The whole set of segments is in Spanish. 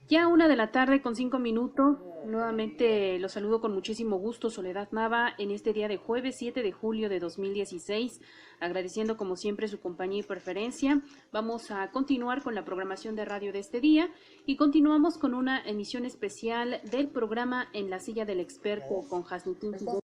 Ya 1 de la tarde con 5 minutos. Nuevamente los saludo con muchísimo gusto, Soledad Nava, en este día de jueves 7 de julio de 2016, agradeciendo como siempre su compañía y preferencia. Vamos a continuar con la programación de radio de este día y continuamos con una emisión especial del programa En la silla del experto con Jasnitín Fidel,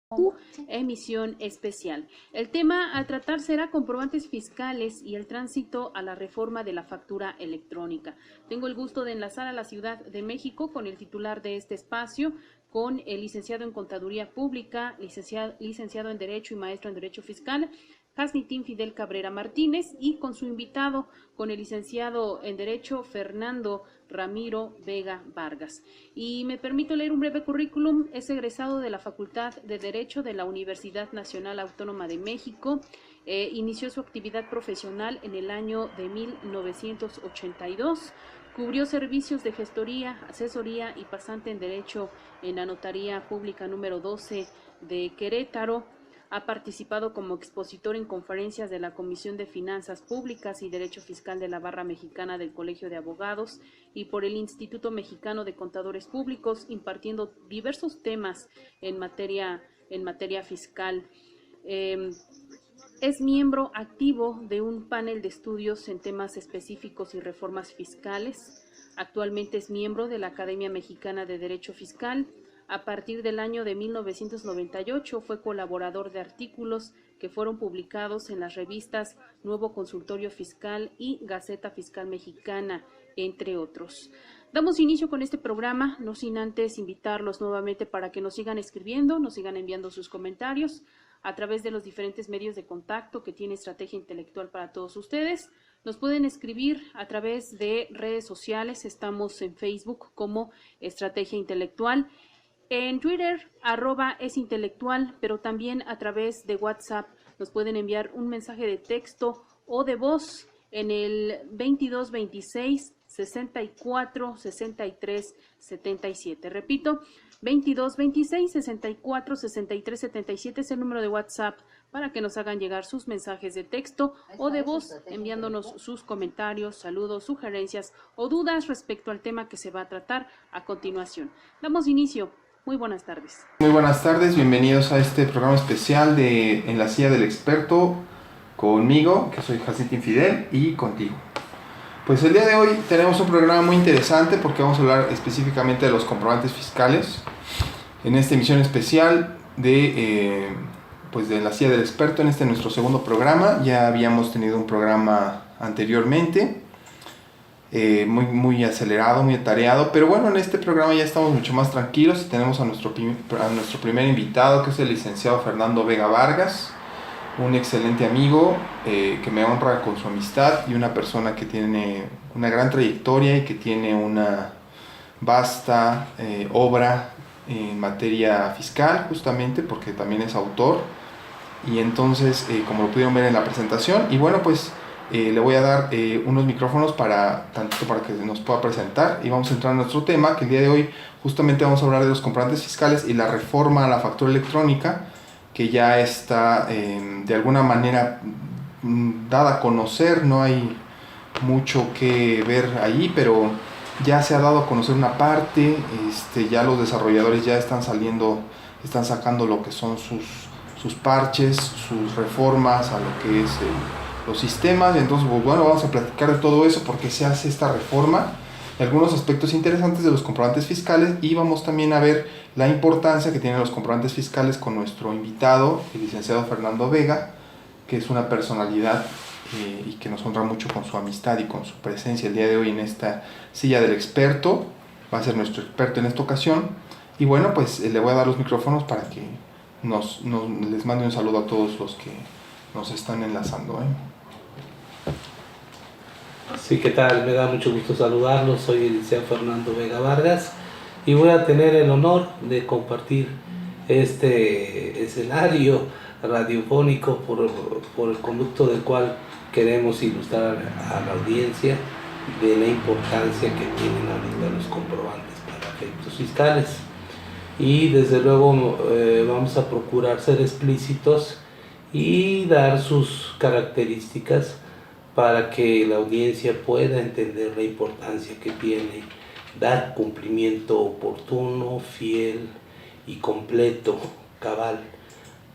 emisión especial. El tema a tratar será comprobantes fiscales y el tránsito a la reforma de la factura electrónica. Tengo el gusto de enlazar a la Ciudad de México con el titular de este espacio, con el licenciado en Contaduría Pública, licenciado en Derecho y maestro en Derecho Fiscal, Hasnitín Fidel Cabrera Martínez, y con su invitado, con el licenciado en Derecho Fernando Ramiro Vega Vargas. Y me permito leer un breve currículum. Es egresado de la Facultad de Derecho de la Universidad Nacional Autónoma de México. Inició su actividad profesional en el año de 1982. Cubrió servicios de gestoría, asesoría y pasante en Derecho en la Notaría Pública número 12 de Querétaro. Ha participado como expositor en conferencias de la Comisión de Finanzas Públicas y Derecho Fiscal de la Barra Mexicana del Colegio de Abogados y por el Instituto Mexicano de Contadores Públicos, impartiendo diversos temas en materia fiscal. Eh, es miembro activo de un panel de estudios en temas específicos y reformas fiscales. Actualmente es miembro de la Academia Mexicana de Derecho Fiscal. A partir del año de 1998 fue colaborador de artículos que fueron publicados en las revistas Nuevo Consultorio Fiscal y Gaceta Fiscal Mexicana, entre otros. Damos inicio con este programa, no sin antes invitarlos nuevamente para que nos sigan escribiendo, nos sigan enviando sus comentarios a través de los diferentes medios de contacto que tiene Estrategia Intelectual para todos ustedes. Nos pueden escribir a través de redes sociales. Estamos en Facebook como Estrategia Intelectual, en Twitter @esintelectual, pero también a través de WhatsApp nos pueden enviar un mensaje de texto o de voz en el 2226 64 63 77. Repito, 2226 64 63 77 es el número de WhatsApp para que nos hagan llegar sus mensajes de texto o de voz, enviándonos sus comentarios, saludos, sugerencias o dudas respecto al tema que se va a tratar a continuación. Damos inicio. Muy buenas tardes. Muy buenas tardes, bienvenidos a este programa especial de En la silla del experto, conmigo, que soy Hasnitín Fidel, y contigo. Pues el día de hoy tenemos un programa muy interesante porque vamos a hablar específicamente de los comprobantes fiscales en esta emisión especial de En la silla del experto, en este nuestro segundo programa. Ya habíamos tenido un programa anteriormente, muy acelerado, muy atareado, pero bueno, en este programa ya estamos mucho más tranquilos y tenemos a nuestro primer invitado, que es el licenciado Fernando Vega Vargas, un excelente amigo que me honra con su amistad y una persona que tiene una gran trayectoria y que tiene una vasta obra en materia fiscal, justamente porque también es autor. Y entonces, como lo pudieron ver en la presentación, y bueno, pues le voy a dar unos micrófonos para que nos pueda presentar, y vamos a entrar en nuestro tema, que el día de hoy justamente vamos a hablar de los comprobantes fiscales y la reforma a la factura electrónica, que ya está de alguna manera dada a conocer. No hay mucho que ver ahí, pero ya se ha dado a conocer una parte. Ya los desarrolladores ya están sacando lo que son sus parches, sus reformas a lo que es los sistemas. Entonces, pues bueno, vamos a platicar de todo eso, porque se hace esta reforma, algunos aspectos interesantes de los comprobantes fiscales, y vamos también a ver la importancia que tienen los comprobantes fiscales con nuestro invitado, el licenciado Fernando Vega, que es una personalidad y que nos honra mucho con su amistad y con su presencia el día de hoy en esta silla del experto. Va a ser nuestro experto en esta ocasión. Y bueno, pues le voy a dar los micrófonos para que les mande un saludo a todos los que nos están enlazando. Sí, ¿qué tal? Me da mucho gusto saludarlos. Soy el licenciado Fernando Vega Vargas y voy a tener el honor de compartir este escenario radiofónico por el conducto del cual queremos ilustrar a la audiencia de la importancia que tienen ahorita los comprobantes para efectos fiscales. Y desde luego vamos a procurar ser explícitos y dar sus características para que la audiencia pueda entender la importancia que tiene dar cumplimiento oportuno, fiel y completo, cabal,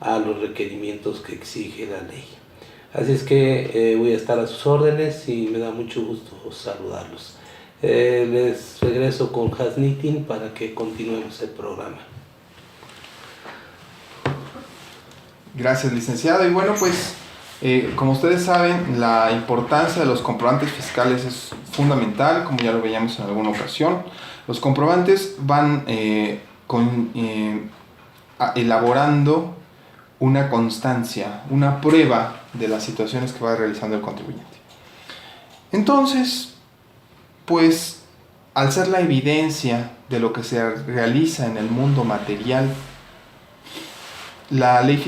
a los requerimientos que exige la ley. Así es que voy a estar a sus órdenes y me da mucho gusto saludarlos. Les regreso con Hasnitin para que continuemos el programa. Gracias, licenciado. Y bueno, pues como ustedes saben, la importancia de los comprobantes fiscales es fundamental, como ya lo veíamos en alguna ocasión. Los comprobantes van elaborando una constancia, una prueba de las situaciones que va realizando el contribuyente. Entonces, pues, al ser la evidencia de lo que se realiza en el mundo material, las leyes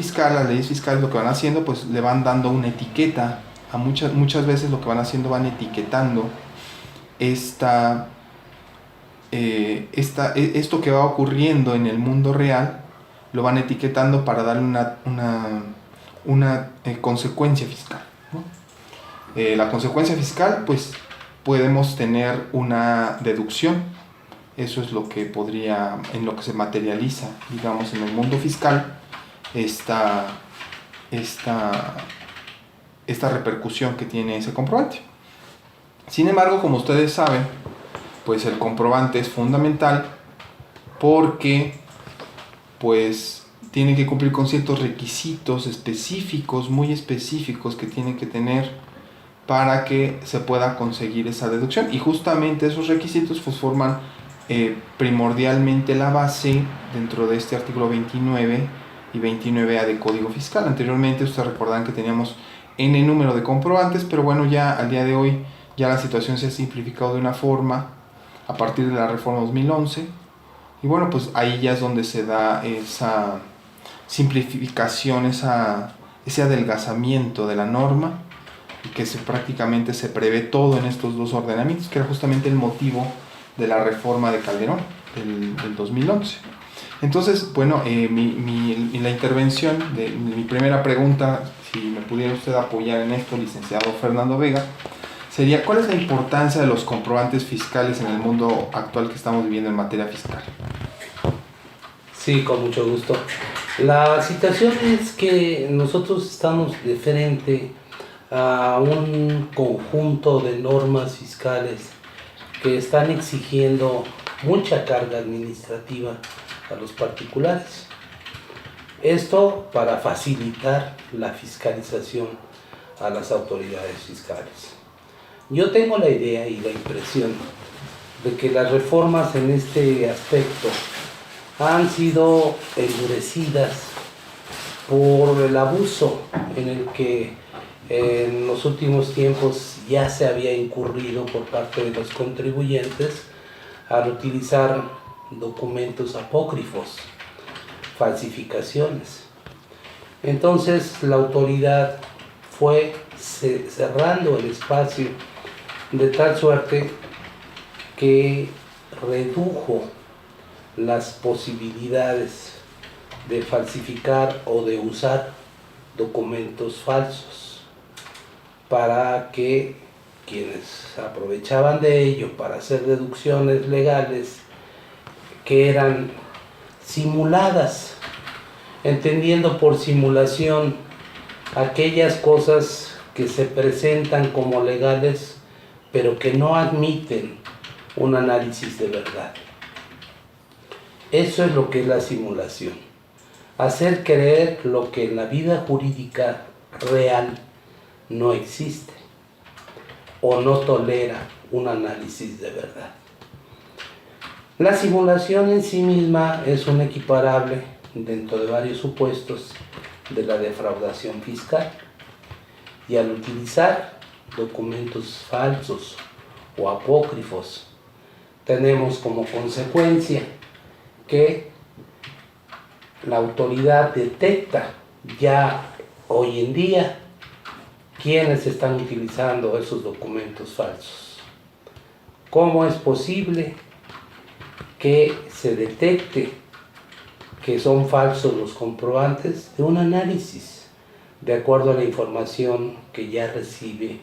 fiscales lo que van haciendo, pues le van dando una etiqueta. A muchas veces lo que van haciendo, van etiquetando esto que va ocurriendo en el mundo real, lo van etiquetando para darle una consecuencia fiscal, ¿no? La consecuencia fiscal, pues podemos tener una deducción. Eso es lo que en lo que se materializa, digamos, en el mundo fiscal, esta repercusión que tiene ese comprobante. Sin embargo, como ustedes saben, pues el comprobante es fundamental porque pues tiene que cumplir con ciertos requisitos específicos, muy específicos, que tiene que tener para que se pueda conseguir esa deducción, y justamente esos requisitos pues forman primordialmente la base dentro de este artículo 29 y 29A de Código Fiscal. Anteriormente ustedes recordarán que teníamos n número de comprobantes, pero bueno, ya al día de hoy ya la situación se ha simplificado de una forma a partir de la reforma 2011, y bueno, pues ahí ya es donde se da esa simplificación, ese adelgazamiento de la norma, y que prácticamente se prevé todo en estos dos ordenamientos, que era justamente el motivo de la reforma de Calderón del 2011. Entonces, bueno, la intervención de mi primera pregunta, si me pudiera usted apoyar en esto, licenciado Fernando Vega, sería: ¿cuál es la importancia de los comprobantes fiscales en el mundo actual que estamos viviendo en materia fiscal? Sí, con mucho gusto. La situación es que nosotros estamos de frente a un conjunto de normas fiscales que están exigiendo mucha carga administrativa a los particulares. Esto para facilitar la fiscalización a las autoridades fiscales. Yo tengo la idea y la impresión de que las reformas en este aspecto han sido endurecidas por el abuso en el que en los últimos tiempos ya se había incurrido por parte de los contribuyentes al utilizar documentos apócrifos, falsificaciones. Entonces la autoridad fue cerrando el espacio de tal suerte que redujo las posibilidades de falsificar o de usar documentos falsos, para que quienes aprovechaban de ello para hacer deducciones legales que eran simuladas, entendiendo por simulación aquellas cosas que se presentan como legales pero que no admiten un análisis de verdad. Eso es lo que es la simulación: hacer creer lo que en la vida jurídica real no existe o no tolera un análisis de verdad. La simulación en sí misma es un equiparable dentro de varios supuestos de la defraudación fiscal, y al utilizar documentos falsos o apócrifos tenemos como consecuencia que la autoridad detecta ya hoy en día quiénes están utilizando esos documentos falsos. ¿Cómo es posible que se detecte que son falsos los comprobantes? De un análisis de acuerdo a la información que ya recibe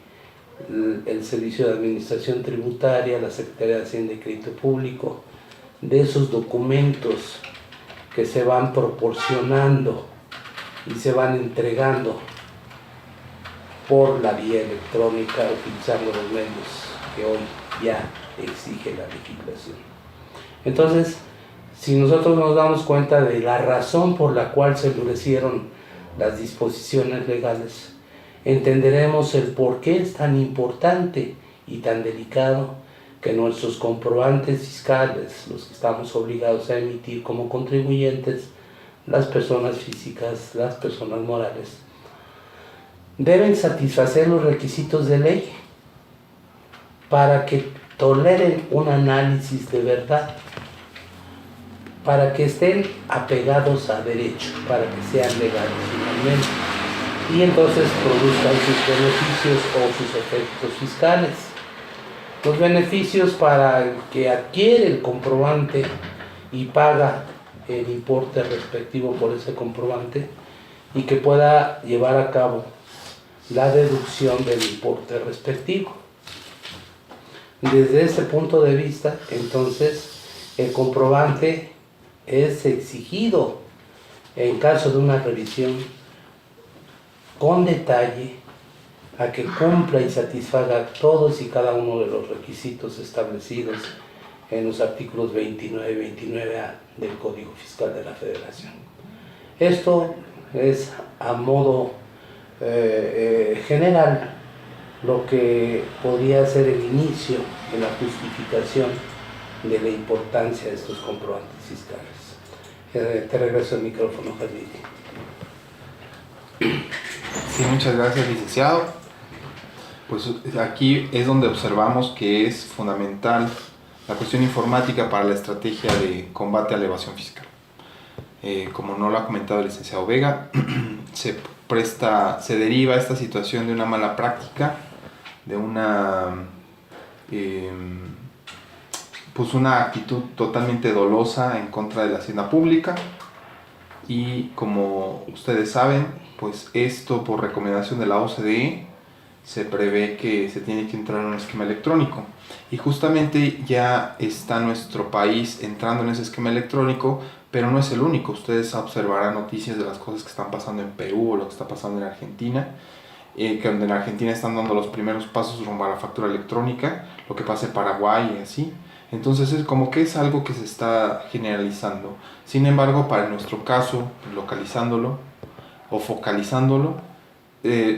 el Servicio de Administración Tributaria, la Secretaría de Hacienda y Crédito Público, de esos documentos que se van proporcionando y se van entregando por la vía electrónica, utilizando los medios que hoy ya exige la legislación. Entonces, si nosotros nos damos cuenta de la razón por la cual se endurecieron las disposiciones legales, entenderemos el por qué es tan importante y tan delicado que nuestros comprobantes fiscales, los que estamos obligados a emitir como contribuyentes, las personas físicas, las personas morales, deben satisfacer los requisitos de ley para que toleren un análisis de verdad, para que estén apegados a derecho, para que sean legales finalmente, y entonces produzcan sus beneficios o sus efectos fiscales. Los beneficios para el que adquiere el comprobante y paga el importe respectivo por ese comprobante y que pueda llevar a cabo la deducción del importe respectivo. Desde ese punto de vista, entonces, el comprobante es exigido en caso de una revisión con detalle a que cumpla y satisfaga todos y cada uno de los requisitos establecidos en los artículos 29 y 29A del Código Fiscal de la Federación. Esto es a modo general lo que podría ser el inicio de la justificación de la importancia de estos comprobantes fiscales. Te regreso el micrófono, Javier. Sí, muchas gracias, licenciado. Pues aquí es donde observamos que es fundamental la cuestión informática para la estrategia de combate a la evasión fiscal. Como no lo ha comentado el licenciado Vega, se deriva esta situación de una mala práctica, de una actitud totalmente dolosa en contra de la hacienda pública, y como ustedes saben, pues esto por recomendación de la OCDE se prevé que se tiene que entrar en un esquema electrónico, y justamente ya está nuestro país entrando en ese esquema electrónico, pero no es el único. Ustedes observarán noticias de las cosas que están pasando en Perú o lo que está pasando en Argentina, que en Argentina están dando los primeros pasos rumbo a la factura electrónica, lo que pasa en Paraguay y así. Entonces es como que es algo que se está generalizando. Sin embargo, para nuestro caso, localizándolo o focalizándolo,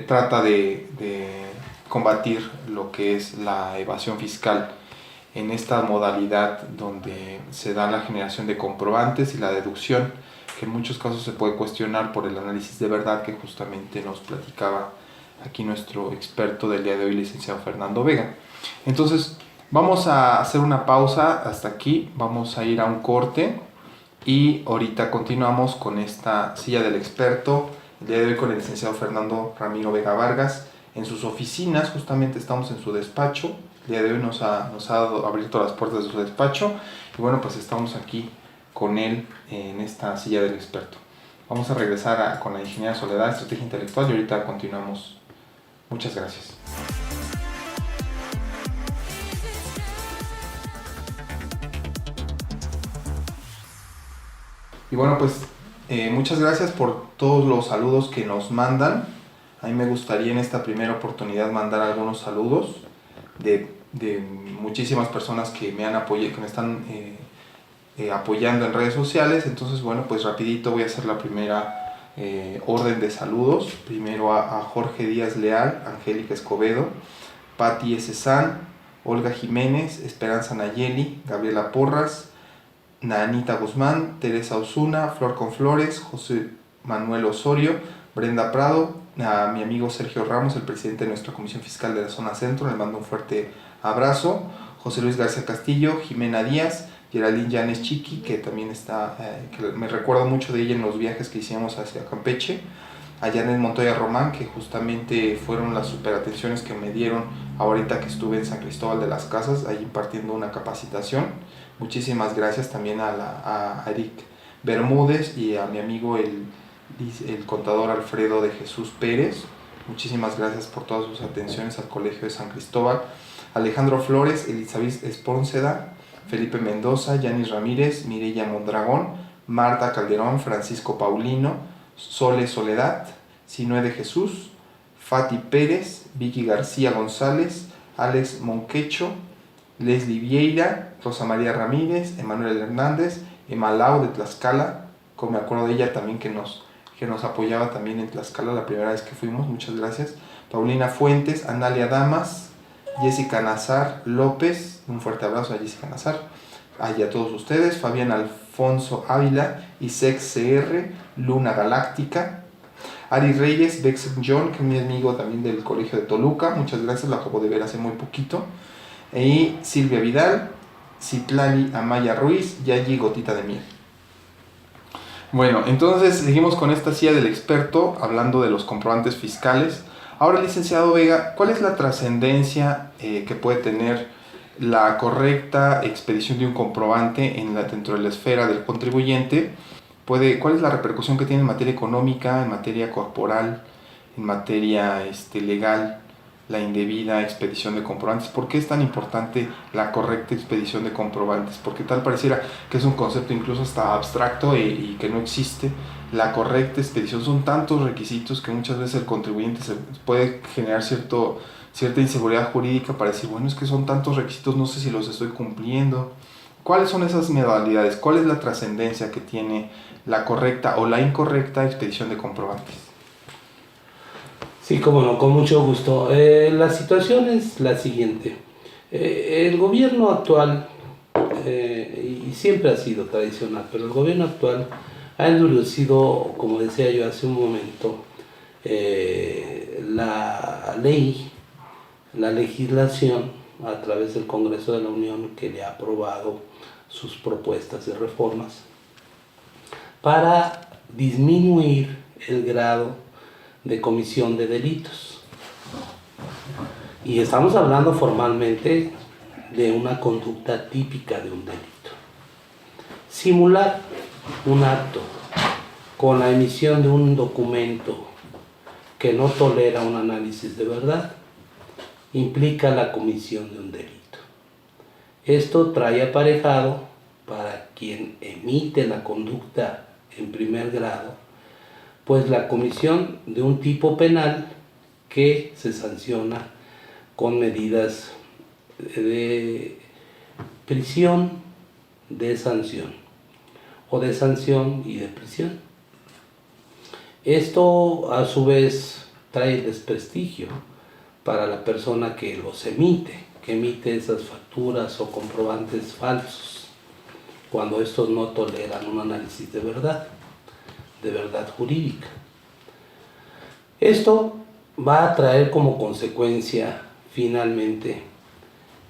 trata de combatir lo que es la evasión fiscal en esta modalidad donde se da la generación de comprobantes y la deducción, que en muchos casos se puede cuestionar por el análisis de verdad que justamente nos platicaba aquí nuestro experto del día de hoy, licenciado Fernando Vega. Entonces, vamos a hacer una pausa hasta aquí, vamos a ir a un corte y ahorita continuamos con esta silla del experto, el día de hoy con el licenciado Fernando Ramiro Vega Vargas, en sus oficinas. Justamente estamos en su despacho. El día de hoy nos ha abierto las puertas de su despacho, y bueno, pues estamos aquí con él en esta silla del experto. Vamos a regresar con la ingeniera Soledad, Estrategia Intelectual, y ahorita continuamos. Muchas gracias. Y bueno, pues muchas gracias por todos los saludos que nos mandan. A mí me gustaría en esta primera oportunidad mandar algunos saludos de muchísimas personas que me han apoyado, que me están apoyando en redes sociales. Entonces, bueno, pues rapidito voy a hacer la primera orden de saludos. Primero a Jorge Díaz Leal, Angélica Escobedo, Patti S. San, Olga Jiménez, Esperanza Nayeli, Gabriela Porras, Nanita Guzmán, Teresa Osuna, Flor con Flores, José Manuel Osorio, Brenda Prado, a mi amigo Sergio Ramos, el presidente de nuestra Comisión Fiscal de la Zona Centro, le mando un fuerte abrazo, José Luis García Castillo, Jimena Díaz, Geraldine Llanes Chiqui, que también está, que me recuerdo mucho de ella en los viajes que hicimos hacia Campeche, a Janet Montoya Román, que justamente fueron las superatenciones que me dieron ahorita que estuve en San Cristóbal de las Casas, ahí impartiendo una capacitación. Muchísimas gracias también a Eric Bermúdez y a mi amigo el contador Alfredo de Jesús Pérez, Muchísimas gracias por todas sus atenciones al Colegio de San Cristóbal. Alejandro Flores, Elizabeth Espónceda, Felipe Mendoza, Yanis Ramírez, Mireya Mondragón, Marta Calderón, Francisco Paulino, Sole Soledad, Sinue de Jesús, Fati Pérez, Vicky García González, Alex Monquecho, Leslie Vieira, Rosa María Ramírez, Emanuel Hernández, Emalau de Tlaxcala, como me acuerdo de ella también que nos apoyaba también en Tlaxcala la primera vez que fuimos, muchas gracias. Paulina Fuentes, Analia Damas, Jessica Nazar López, un fuerte abrazo a Jessica Nazar, y a todos ustedes, Fabián Alfonso Ávila, Isex CR, Luna Galáctica, Ari Reyes, Bex John, que es mi amigo también del Colegio de Toluca, muchas gracias, lo acabo de ver hace muy poquito, y Silvia Vidal, Citlali Amaya Ruiz y allí Gotita de Miel. Bueno, entonces seguimos con esta silla del experto, hablando de los comprobantes fiscales. Ahora, licenciado Vega, ¿cuál es la trascendencia que puede tener la correcta expedición de un comprobante dentro de la esfera del contribuyente? ¿Cuál es la repercusión que tiene en materia económica, en materia corporal, en materia legal, la indebida expedición de comprobantes? ¿Por qué es tan importante la correcta expedición de comprobantes? Porque tal pareciera que es un concepto incluso hasta abstracto y que no existe. La correcta expedición, son tantos requisitos que muchas veces el contribuyente se puede generar cierta inseguridad jurídica para decir, bueno, es que son tantos requisitos, no sé si los estoy cumpliendo. ¿Cuáles son esas modalidades? ¿Cuál es la trascendencia que tiene la correcta o la incorrecta expedición de comprobantes? Sí, cómo no, con mucho gusto. La situación es la siguiente. El gobierno actual, y siempre ha sido tradicional, pero el gobierno actual ha endurecido, como decía yo hace un momento, la ley, la legislación a través del Congreso de la Unión, que le ha aprobado sus propuestas de reformas para disminuir el grado de comisión de delitos. Y estamos hablando formalmente de una conducta típica de un delito. Simular un acto con la emisión de un documento que no tolera un análisis de verdad implica la comisión de un delito. Esto trae aparejado, para quien emite la conducta en primer grado, pues la comisión de un tipo penal que se sanciona con medidas de prisión, de sanción, o de sanción y de prisión. Esto a su vez trae desprestigio para la persona que los emite, que emite esas facturas o comprobantes falsos, cuando estos no toleran un análisis de verdad jurídica. Esto va a traer como consecuencia finalmente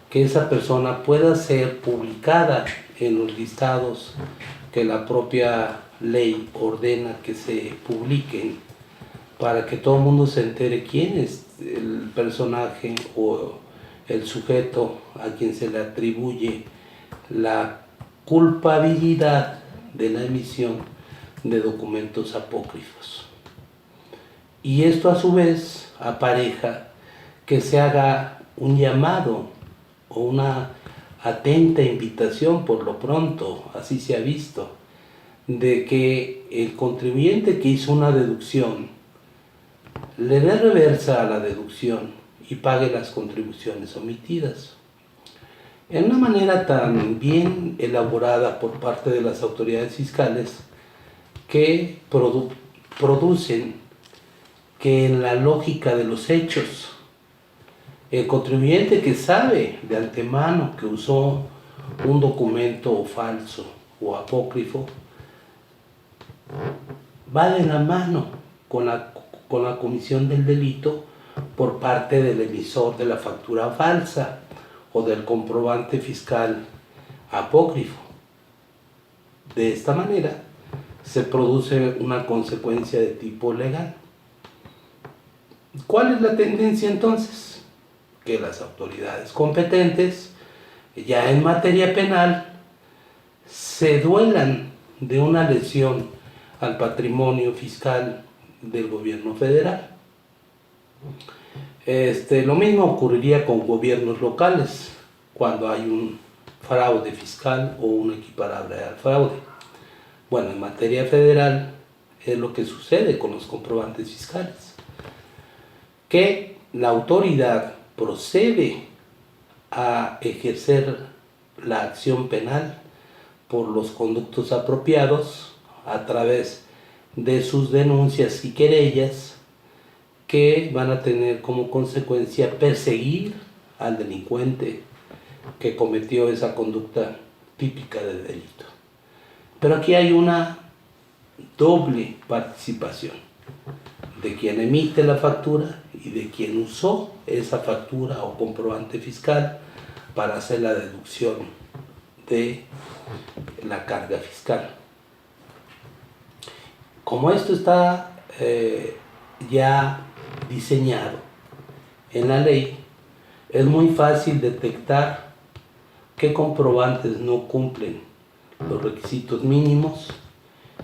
que esa persona pueda ser publicada en los listados que la propia ley ordena que se publiquen, para que todo el mundo se entere quién es el personaje o el sujeto a quien se le atribuye la culpabilidad de la emisión de documentos apócrifos. Y esto a su vez apareja que se haga un llamado o una atenta invitación, por lo pronto, así se ha visto, de que el contribuyente que hizo una deducción le dé reversa a la deducción y pague las contribuciones omitidas. En una manera tan bien elaborada por parte de las autoridades fiscales que producen que en la lógica de los hechos, el contribuyente que sabe de antemano que usó un documento falso o apócrifo va de la mano con la comisión del delito por parte del emisor de la factura falsa o del comprobante fiscal apócrifo. De esta manera se produce una consecuencia de tipo legal. ¿Cuál es la tendencia entonces? Que las autoridades competentes, ya en materia penal, se duelan de una lesión al patrimonio fiscal del gobierno federal. Lo mismo ocurriría con gobiernos locales cuando hay un fraude fiscal o un equiparable al fraude. Bueno, en materia federal es lo que sucede con los comprobantes fiscales, que la autoridad procede a ejercer la acción penal por los conductos apropiados a través de sus denuncias y querellas, que van a tener como consecuencia perseguir al delincuente que cometió esa conducta típica de delito. Pero aquí hay una doble participación de quien emite la factura y de quien usó esa factura o comprobante fiscal para hacer la deducción de la carga fiscal. Como esto está ya diseñado en la ley, es muy fácil detectar qué comprobantes no cumplen los requisitos mínimos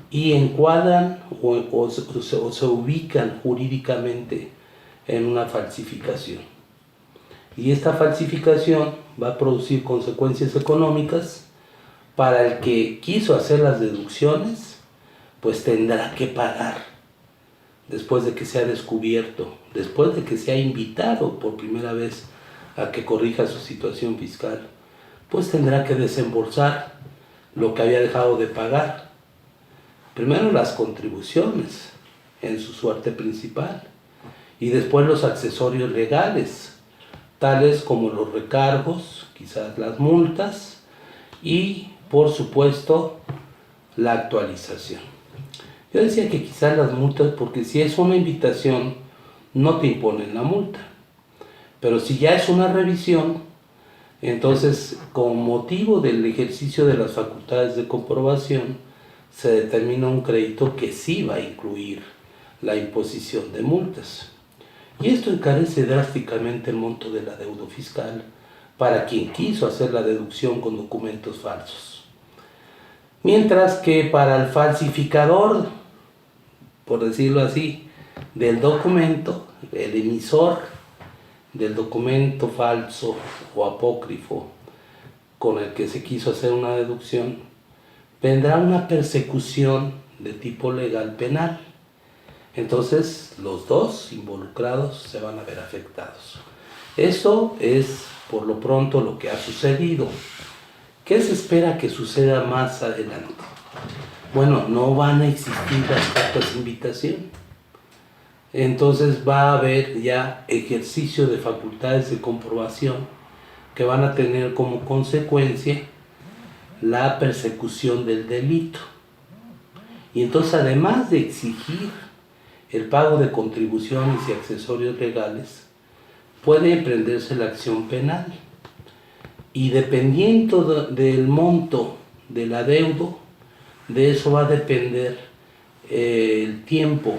y encuadran o se ubican jurídicamente en una falsificación. Y esta falsificación va a producir consecuencias económicas para el que quiso hacer las deducciones, pues tendrá que pagar después de que sea descubierto, después de que sea invitado por primera vez a que corrija su situación fiscal, pues tendrá que desembolsar lo que había dejado de pagar. Primero las contribuciones en su suerte principal y después los accesorios legales, tales como los recargos, quizás las multas y por supuesto la actualización. Yo decía que quizás las multas, porque si es una invitación no te imponen la multa, pero si ya es una revisión, entonces con motivo del ejercicio de las facultades de comprobación se determina un crédito que sí va a incluir la imposición de multas. Y esto encarece drásticamente el monto del adeudo fiscal para quien quiso hacer la deducción con documentos falsos. Mientras que para el falsificador, por decirlo así, del documento, el emisor del documento falso o apócrifo con el que se quiso hacer una deducción, vendrá una persecución de tipo legal penal. Entonces los dos involucrados se van a ver afectados. Eso es por lo pronto lo que ha sucedido. ¿Qué se espera que suceda más adelante? Bueno, no van a existir las cartas de invitación. Entonces va a haber ya ejercicio de facultades de comprobación que van a tener como consecuencia la persecución del delito. Y entonces, además de exigir el pago de contribuciones y accesorios legales, puede emprenderse la acción penal. Y dependiendo del monto del adeudo, de eso va a depender el tiempo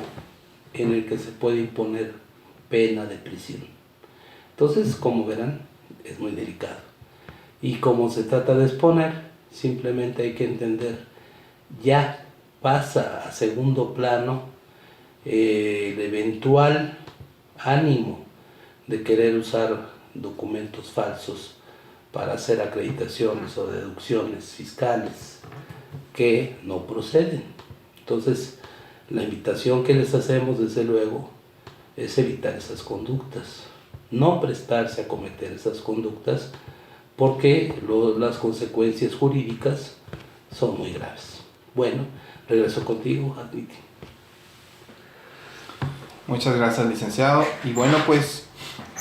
en el que se puede imponer pena de prisión. Entonces, como verán, es muy delicado. Y como se trata de exponer, simplemente hay que entender, ya pasa a segundo plano el eventual ánimo de querer usar documentos falsos para hacer acreditaciones o deducciones fiscales que no proceden. Entonces, la invitación que les hacemos, desde luego, es evitar esas conductas, no prestarse a cometer esas conductas, porque las consecuencias jurídicas son muy graves. Bueno, regreso contigo, Admiti. Muchas gracias, licenciado. Y bueno, pues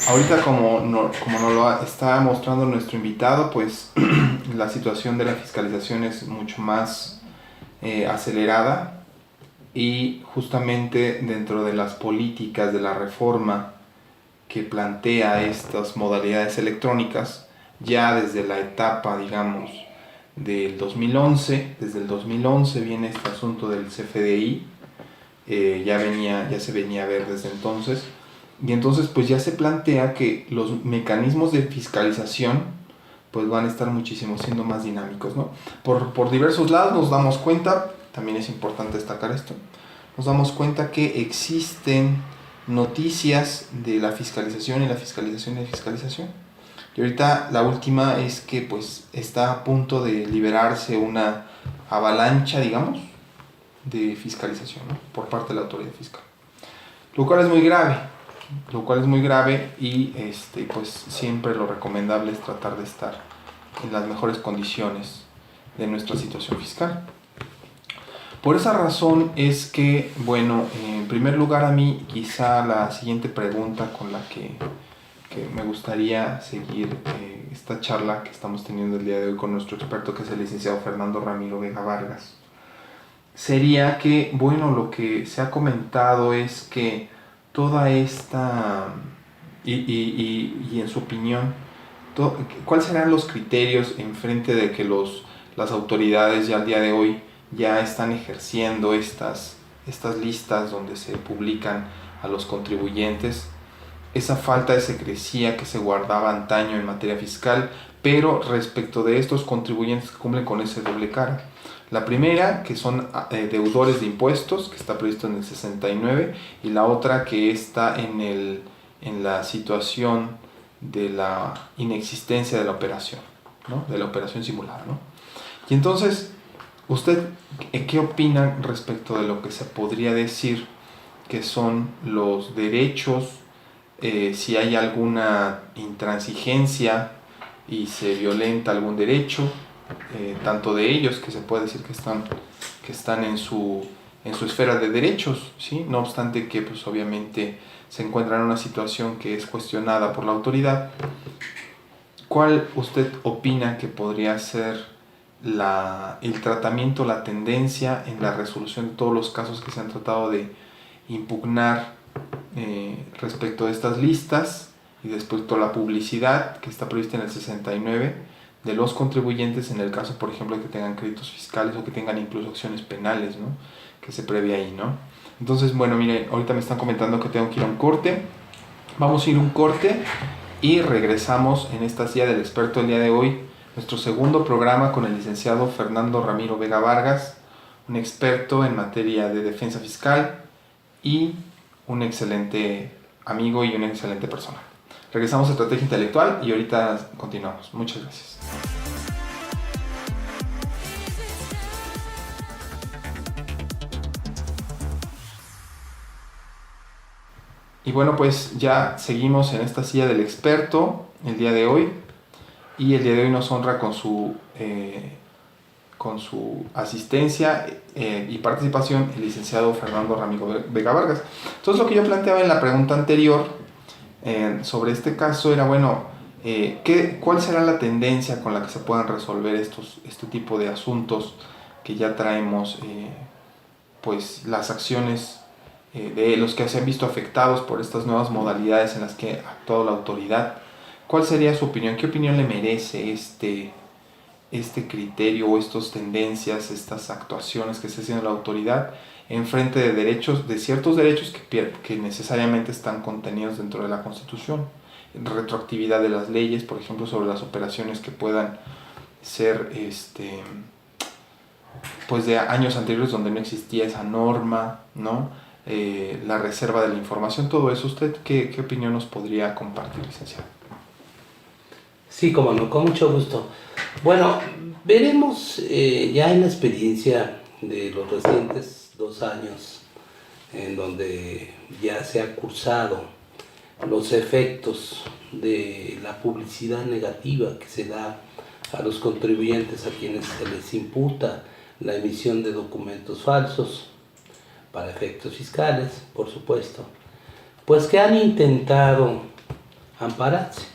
ahorita como nos lo está mostrando nuestro invitado, pues la situación de la fiscalización es mucho más acelerada, y justamente dentro de las políticas de la reforma que plantea estas modalidades electrónicas, ya desde la etapa, digamos, del 2011, desde el 2011 viene este asunto del CFDI, ya se venía a ver desde entonces, y entonces pues ya se plantea que los mecanismos de fiscalización pues van a estar muchísimo siendo más dinámicos, ¿no? Por diversos lados nos damos cuenta, también es importante destacar esto, nos damos cuenta que existen noticias de la fiscalización y la fiscalización y la fiscalización. Y ahorita la última es que pues está a punto de liberarse una avalancha, digamos, de fiscalización, ¿no?, por parte de la autoridad fiscal. Lo cual es muy grave y pues siempre lo recomendable es tratar de estar en las mejores condiciones de nuestra situación fiscal. Por esa razón es que, bueno, en primer lugar a mí quizá la siguiente pregunta con la que me gustaría seguir esta charla que estamos teniendo el día de hoy con nuestro experto, que es el licenciado Fernando Ramiro Vega Vargas, sería que, bueno, lo que se ha comentado es que toda esta, y en su opinión, ¿cuáles serán los criterios en frente de que las autoridades ya al día de hoy ya están ejerciendo estas listas donde se publican a los contribuyentes? Esa falta de secrecía que se guardaba antaño en materia fiscal, pero respecto de estos contribuyentes que cumplen con ese doble cara. La primera, que son deudores de impuestos, que está previsto en el 69, y la otra que está en la situación de la inexistencia de la operación, ¿no?, de la operación simulada, ¿no? Y entonces, ¿usted qué opina respecto de lo que se podría decir que son los derechos, si hay alguna intransigencia y se violenta algún derecho, tanto de ellos, que se puede decir que están en su esfera de derechos, ¿sí?, no obstante que pues obviamente se encuentran en una situación que es cuestionada por la autoridad? ¿Cuál usted opina que podría ser el tratamiento, la tendencia en la resolución de todos los casos que se han tratado de impugnar respecto a estas listas y respecto a la publicidad que está prevista en el 69 de los contribuyentes en el caso, por ejemplo, de que tengan créditos fiscales o que tengan incluso acciones penales, ¿no?, que se prevé ahí, ¿no? Entonces, bueno, miren, ahorita me están comentando que tengo que ir a un corte. Vamos a ir a un corte y regresamos en esta silla del experto el día de hoy, nuestro segundo programa con el licenciado Fernando Ramiro Vega Vargas, un experto en materia de defensa fiscal y un excelente amigo y una excelente persona. Regresamos a Estrategia Intelectual y ahorita continuamos. Muchas gracias. Y bueno, pues ya seguimos en esta silla del experto el día de hoy, y el día de hoy nos honra con su asistencia y participación el licenciado Fernando Ramiro Vega Vargas. Entonces, lo que yo planteaba en la pregunta anterior sobre este caso era, bueno, ¿cuál será la tendencia con la que se puedan resolver este tipo de asuntos que ya traemos, pues las acciones de los que se han visto afectados por estas nuevas modalidades en las que ha actuado la autoridad? ¿Cuál sería su opinión? ¿Qué opinión le merece este criterio o estas tendencias, estas actuaciones que está haciendo la autoridad en frente de derechos, de ciertos derechos que necesariamente están contenidos dentro de la Constitución? Retroactividad de las leyes, por ejemplo, sobre las operaciones que puedan ser pues de años anteriores donde no existía esa norma, ¿no? La reserva de la información, todo eso. ¿Usted qué opinión nos podría compartir, licenciado? Sí, cómo no, con mucho gusto. Bueno, veremos ya en la experiencia de los recientes 2 años, en donde ya se ha cursado los efectos de la publicidad negativa que se da a los contribuyentes a quienes se les imputa la emisión de documentos falsos para efectos fiscales, por supuesto, pues que han intentado ampararse.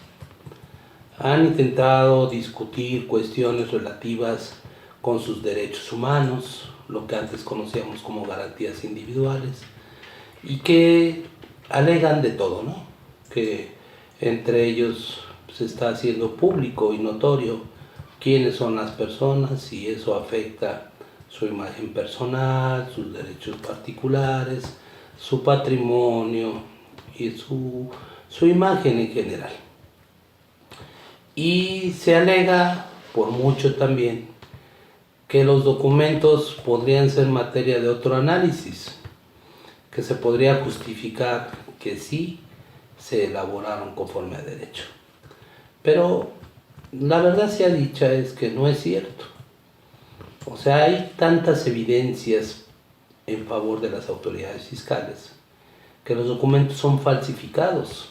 Han intentado discutir cuestiones relativas con sus derechos humanos, lo que antes conocíamos como garantías individuales, y que alegan de todo, ¿no? Que entre ellos se está haciendo público y notorio quiénes son las personas y eso afecta su imagen personal, sus derechos particulares, su patrimonio y su imagen en general. Y se alega por mucho también que los documentos podrían ser materia de otro análisis, que se podría justificar que sí se elaboraron conforme a derecho. Pero la verdad sea dicha es que no es cierto. O sea, hay tantas evidencias en favor de las autoridades fiscales que los documentos son falsificados,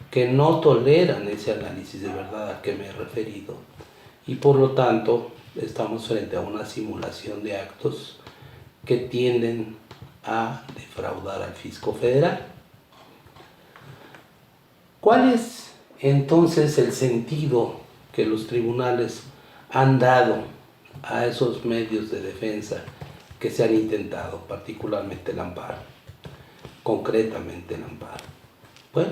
que no toleran ese análisis de verdad al que me he referido, y por lo tanto estamos frente a una simulación de actos que tienden a defraudar al fisco federal. ¿Cuál es entonces el sentido que los tribunales han dado a esos medios de defensa que se han intentado, particularmente el amparo, concretamente el amparo? Bueno,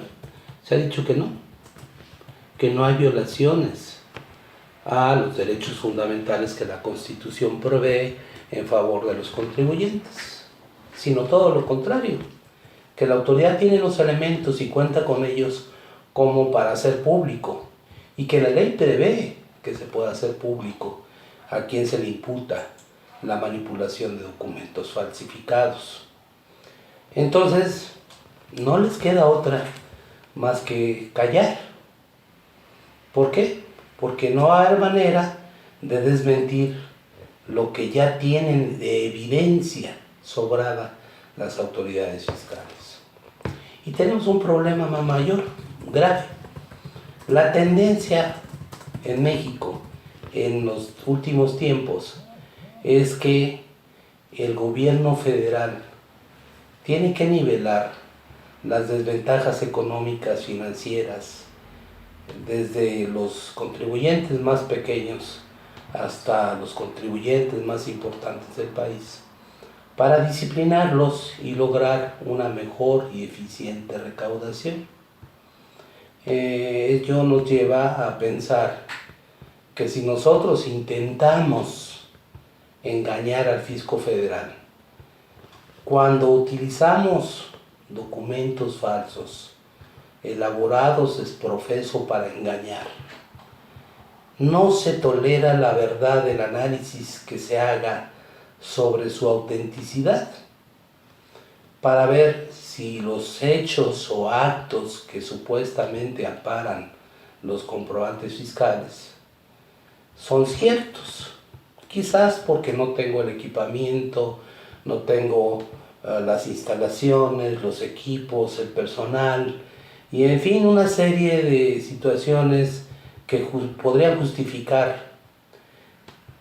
se ha dicho que no hay violaciones a los derechos fundamentales que la Constitución provee en favor de los contribuyentes, sino todo lo contrario, que la autoridad tiene los elementos y cuenta con ellos como para hacer público, y que la ley prevé que se pueda hacer público a quien se le imputa la manipulación de documentos falsificados. Entonces, no les queda otra más que callar. ¿Por qué? Porque no hay manera de desmentir lo que ya tienen de evidencia sobrada las autoridades fiscales. Y tenemos un problema más mayor, grave. La tendencia en México en los últimos tiempos es que el gobierno federal tiene que nivelar las desventajas económicas, financieras, desde los contribuyentes más pequeños hasta los contribuyentes más importantes del país, para disciplinarlos y lograr una mejor y eficiente recaudación. Ello nos lleva a pensar que si nosotros intentamos engañar al fisco federal, cuando utilizamos documentos falsos, elaborados es profeso para engañar, no se tolera la verdad del análisis que se haga sobre su autenticidad, para ver si los hechos o actos que supuestamente amparan los comprobantes fiscales son ciertos. Quizás porque no tengo el equipamiento, no tengo las instalaciones, los equipos, el personal, y en fin, una serie de situaciones que podrían justificar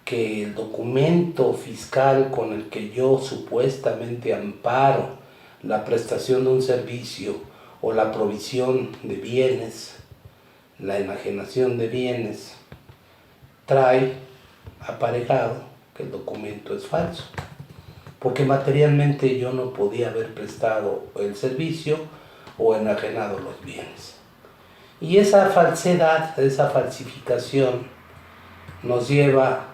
que el documento fiscal con el que yo supuestamente amparo la prestación de un servicio o la provisión de bienes, la enajenación de bienes, trae aparejado que el documento es falso, porque materialmente yo no podía haber prestado el servicio o enajenado los bienes. Y esa falsedad, esa falsificación nos lleva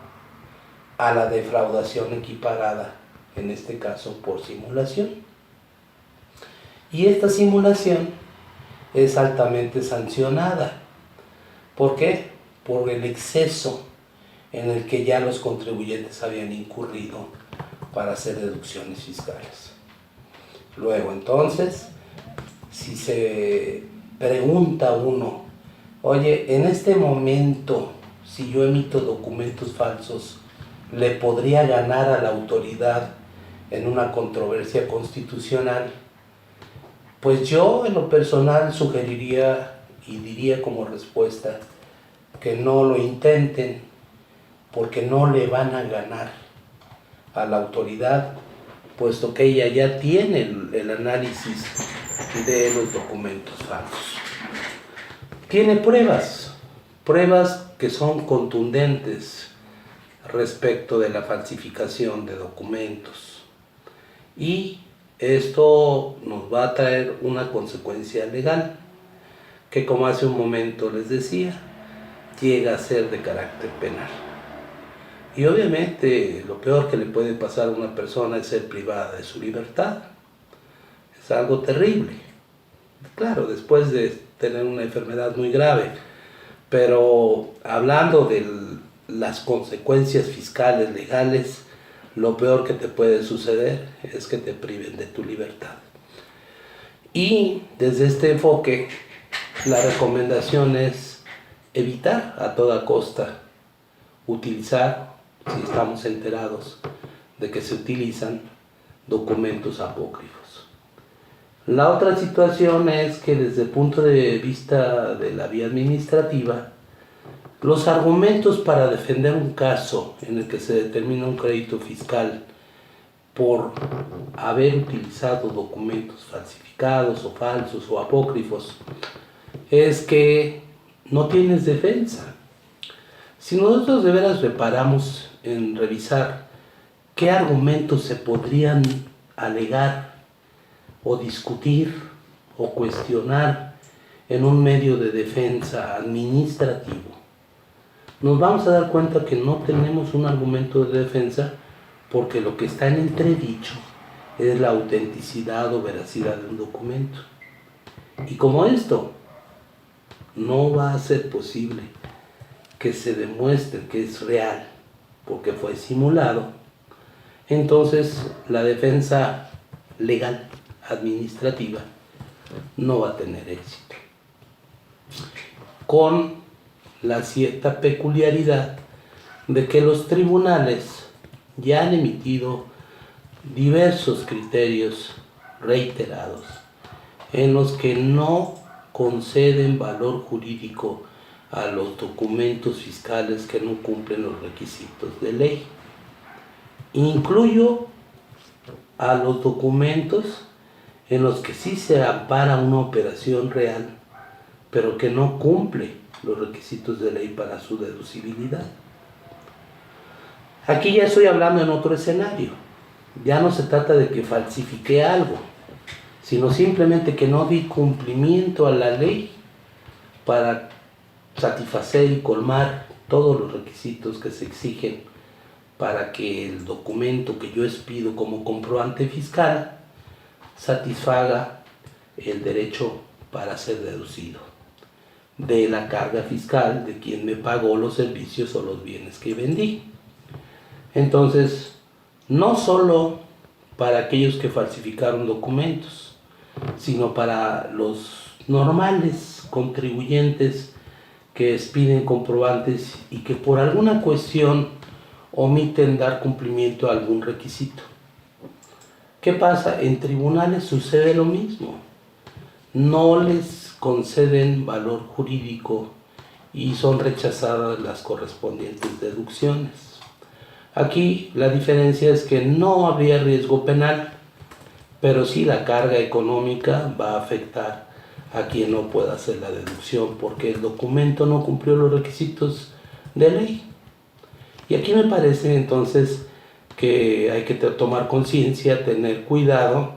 a la defraudación equiparada, en este caso por simulación. Y esta simulación es altamente sancionada. ¿Por qué? Por el exceso en el que ya los contribuyentes habían incurrido para hacer deducciones fiscales. Luego, entonces, si se pregunta uno, oye, en este momento, si yo emito documentos falsos, ¿le podría ganar a la autoridad en una controversia constitucional? Pues yo en lo personal sugeriría y diría como respuesta que no lo intenten, porque no le van a ganar a la autoridad, puesto que ella ya tiene el análisis de los documentos falsos. Tiene pruebas que son contundentes respecto de la falsificación de documentos. Y esto nos va a traer una consecuencia legal, que como hace un momento les decía, llega a ser de carácter penal. Y obviamente lo peor que le puede pasar a una persona es ser privada de su libertad. Es algo terrible. Claro, después de tener una enfermedad muy grave, pero hablando de las consecuencias fiscales, legales, lo peor que te puede suceder es que te priven de tu libertad. Y desde este enfoque, la recomendación es evitar a toda costa utilizar, si estamos enterados de que se utilizan, documentos apócrifos. La otra situación es que desde el punto de vista de la vía administrativa, los argumentos para defender un caso en el que se determina un crédito fiscal por haber utilizado documentos falsificados o falsos o apócrifos es que no tienes defensa. Si nosotros de veras reparamos en revisar qué argumentos se podrían alegar o discutir o cuestionar en un medio de defensa administrativo, nos vamos a dar cuenta que no tenemos un argumento de defensa, porque lo que está en entredicho es la autenticidad o veracidad de un documento. Y como esto no va a ser posible que se demuestre que es real porque fue simulado, entonces la defensa legal administrativa no va a tener éxito. Con la cierta peculiaridad de que los tribunales ya han emitido diversos criterios reiterados en los que no conceden valor jurídico a los documentos fiscales que no cumplen los requisitos de ley. Incluyo a los documentos en los que sí se ampara una operación real, pero que no cumple los requisitos de ley para su deducibilidad. Aquí ya estoy hablando en otro escenario. Ya no se trata de que falsifique algo, sino simplemente que no di cumplimiento a la ley para satisfacer y colmar todos los requisitos que se exigen para que el documento que yo expido como comprobante fiscal satisfaga el derecho para ser deducido de la carga fiscal de quien me pagó los servicios o los bienes que vendí. Entonces, no solo para aquellos que falsificaron documentos, sino para los normales contribuyentes que expiden comprobantes y que por alguna cuestión omiten dar cumplimiento a algún requisito. ¿Qué pasa? En tribunales sucede lo mismo. No les conceden valor jurídico y son rechazadas las correspondientes deducciones. Aquí la diferencia es que no habría riesgo penal, pero sí la carga económica va a afectar a quien no pueda hacer la deducción porque el documento no cumplió los requisitos de ley. Y aquí me parece entonces que hay que tomar conciencia, tener cuidado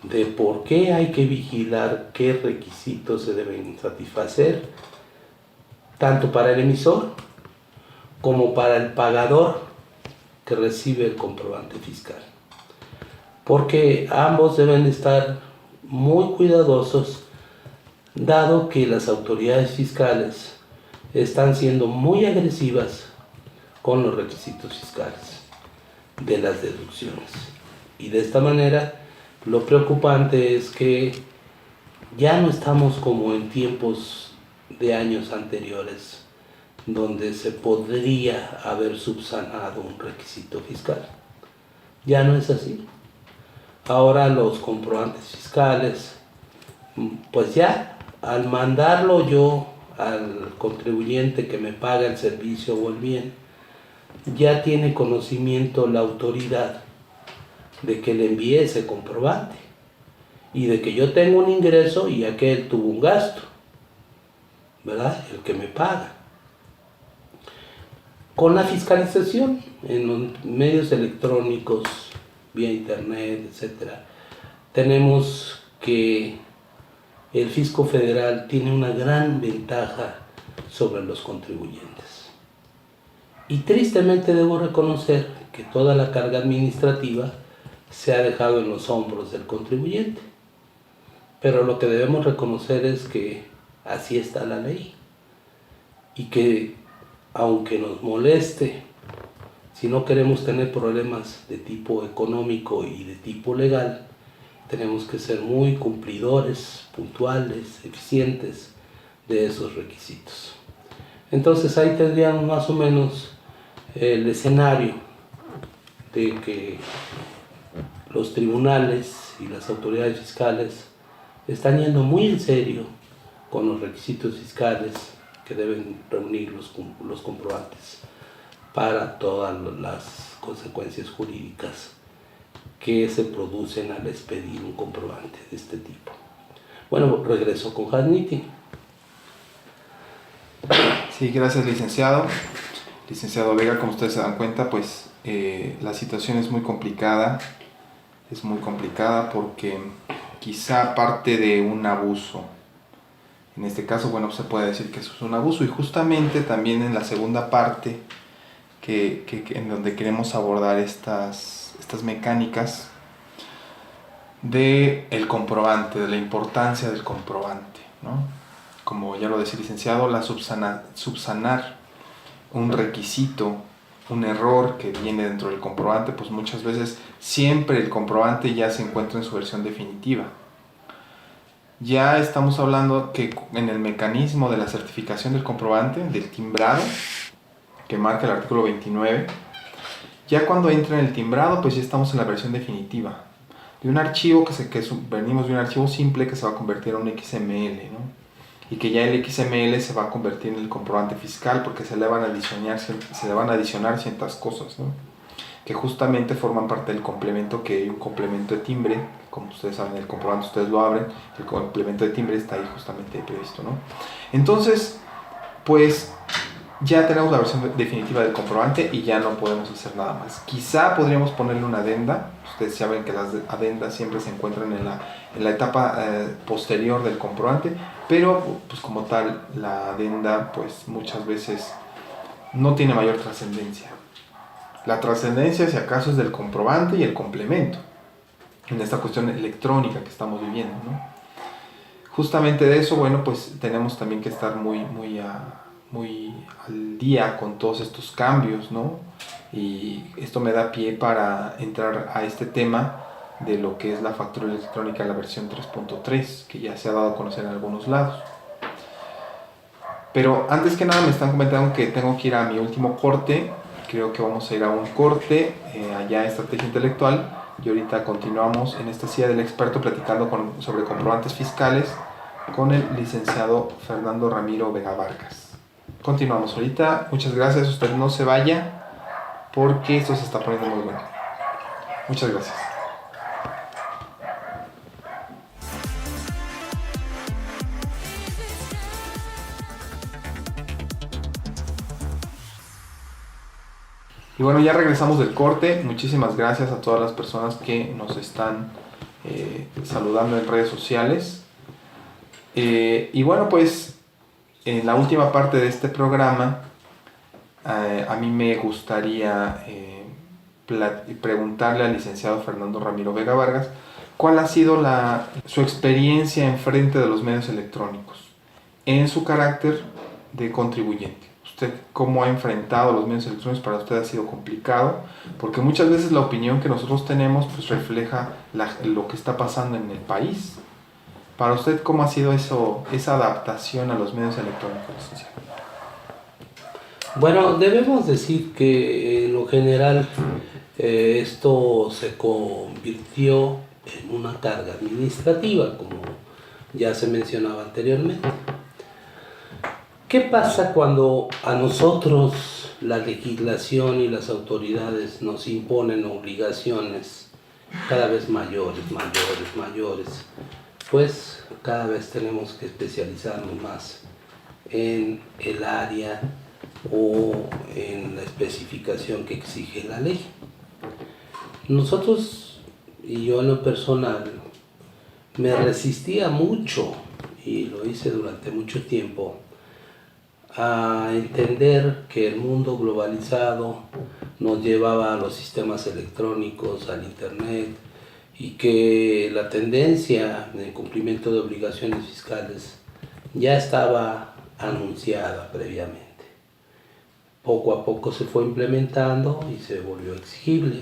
de por qué hay que vigilar qué requisitos se deben satisfacer, tanto para el emisor como para el pagador que recibe el comprobante fiscal. Porque ambos deben estar muy cuidadosos, dado que las autoridades fiscales están siendo muy agresivas con los requisitos fiscales de las deducciones. Y de esta manera, lo preocupante es que ya no estamos como en tiempos de años anteriores, donde se podría haber subsanado un requisito fiscal. Ya no es así. Ahora los comprobantes fiscales, pues ya al mandarlo yo al contribuyente que me paga el servicio o el bien, ya tiene conocimiento la autoridad de que le envié ese comprobante y de que yo tengo un ingreso y aquel tuvo un gasto, ¿verdad? El que me paga. Con la fiscalización en los medios electrónicos, vía internet, etc., tenemos que el fisco federal tiene una gran ventaja sobre los contribuyentes. Y tristemente debo reconocer que toda la carga administrativa se ha dejado en los hombros del contribuyente. Pero lo que debemos reconocer es que así está la ley y que aunque nos moleste, si no queremos tener problemas de tipo económico y de tipo legal, tenemos que ser muy cumplidores, puntuales, eficientes de esos requisitos. Entonces ahí tendríamos más o menos el escenario de que los tribunales y las autoridades fiscales están yendo muy en serio con los requisitos fiscales que deben reunir los comprobantes para todas las consecuencias jurídicas que se producen al expedir un comprobante de este tipo. Bueno, regreso con Hasniti. Sí, gracias, licenciado. Licenciado Vega, como ustedes se dan cuenta, pues la situación es muy complicada. Es muy complicada porque quizá parte de un abuso. En este caso, bueno, se puede decir que eso es un abuso, y justamente también en la segunda parte en donde queremos abordar estas mecánicas del comprobante, de la importancia del comprobante, ¿no? Como ya lo decía el licenciado, subsanar un requisito, un error que viene dentro del comprobante, pues muchas veces siempre el comprobante ya se encuentra en su versión definitiva. Ya estamos hablando que en el mecanismo de la certificación del comprobante, del timbrado, que marca el artículo 29, ya cuando entra en el timbrado, pues ya estamos en la versión definitiva de un archivo venimos de un archivo simple que se va a convertir en un XML, ¿no? Y que ya el XML se va a convertir en el comprobante fiscal, porque se le van a adicionar ciertas cosas, ¿no? Que justamente forman parte del complemento, que hay un complemento de timbre, como ustedes saben, el comprobante ustedes lo abren, el complemento de timbre está ahí justamente previsto, ¿no? Entonces, pues ya tenemos la versión definitiva del comprobante y ya no podemos hacer nada más. Quizá podríamos ponerle una adenda. Ustedes saben que las adendas siempre se encuentran en la etapa posterior del comprobante, pero pues como tal la adenda pues muchas veces no tiene mayor trascendencia. La trascendencia, si acaso, es del comprobante y el complemento en esta cuestión electrónica que estamos viviendo, ¿no? Justamente de eso, bueno, pues tenemos también que estar muy al día con todos estos cambios, ¿no? Y esto me da pie para entrar a este tema de lo que es la factura electrónica en la versión 3.3, que ya se ha dado a conocer en algunos lados. Pero antes que nada me están comentando que tengo que ir a mi último corte. Creo que vamos a ir a un corte allá en Estrategia Intelectual, y ahorita continuamos en esta silla del experto platicando sobre comprobantes fiscales con el licenciado Fernando Ramiro Vega Vargas. Continuamos ahorita, muchas gracias, usted no se vaya porque esto se está poniendo muy bueno. Muchas gracias. Y bueno, ya regresamos del corte. Muchísimas gracias a todas las personas que nos están saludando en redes sociales. Y bueno, pues en la última parte de este programa, a mí me gustaría preguntarle al licenciado Fernando Ramiro Vega Vargas cuál ha sido su experiencia en frente de los medios electrónicos en su carácter de contribuyente. ¿Usted cómo ha enfrentado los medios electrónicos? Para usted ha sido complicado, porque muchas veces la opinión que nosotros tenemos pues refleja lo que está pasando en el país. Para usted, ¿cómo ha sido esa adaptación a los medios electrónicos, licenciado? Bueno, debemos decir que en lo general esto se convirtió en una carga administrativa, como ya se mencionaba anteriormente. ¿Qué pasa cuando a nosotros la legislación y las autoridades nos imponen obligaciones cada vez mayores? Pues cada vez tenemos que especializarnos más en el área o en la especificación que exige la ley. Nosotros, y yo en lo personal, me resistía mucho, y lo hice durante mucho tiempo, a entender que el mundo globalizado nos llevaba a los sistemas electrónicos, al internet, y que la tendencia de cumplimiento de obligaciones fiscales ya estaba anunciada previamente. Poco a poco se fue implementando y se volvió exigible.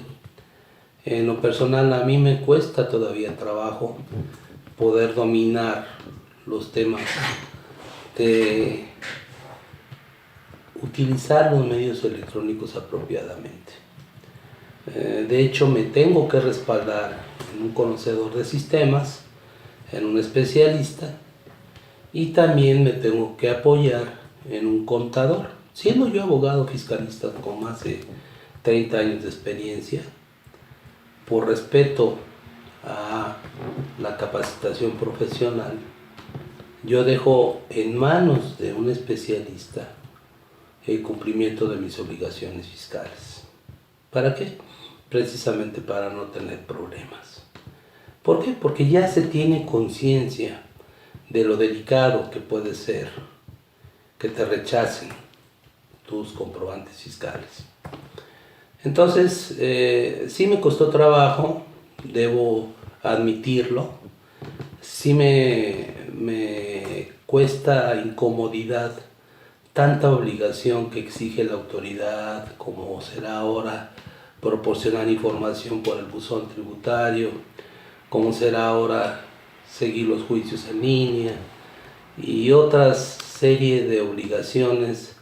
En lo personal a mí me cuesta todavía trabajo poder dominar los temas de utilizar los medios electrónicos apropiadamente. De hecho, me tengo que respaldar en un conocedor de sistemas, en un especialista, y también me tengo que apoyar en un contador. Siendo yo abogado fiscalista con más de 30 años de experiencia, por respeto a la capacitación profesional, yo dejo en manos de un especialista el cumplimiento de mis obligaciones fiscales. ¿Para qué? Precisamente para no tener problemas. ¿Por qué? Porque ya se tiene conciencia de lo delicado que puede ser que te rechacen tus comprobantes fiscales. Entonces, sí me costó trabajo, debo admitirlo, sí me cuesta incomodidad tanta obligación que exige la autoridad, como será ahora proporcionar información por el buzón tributario, como será ahora seguir los juicios en línea y otras serie de obligaciones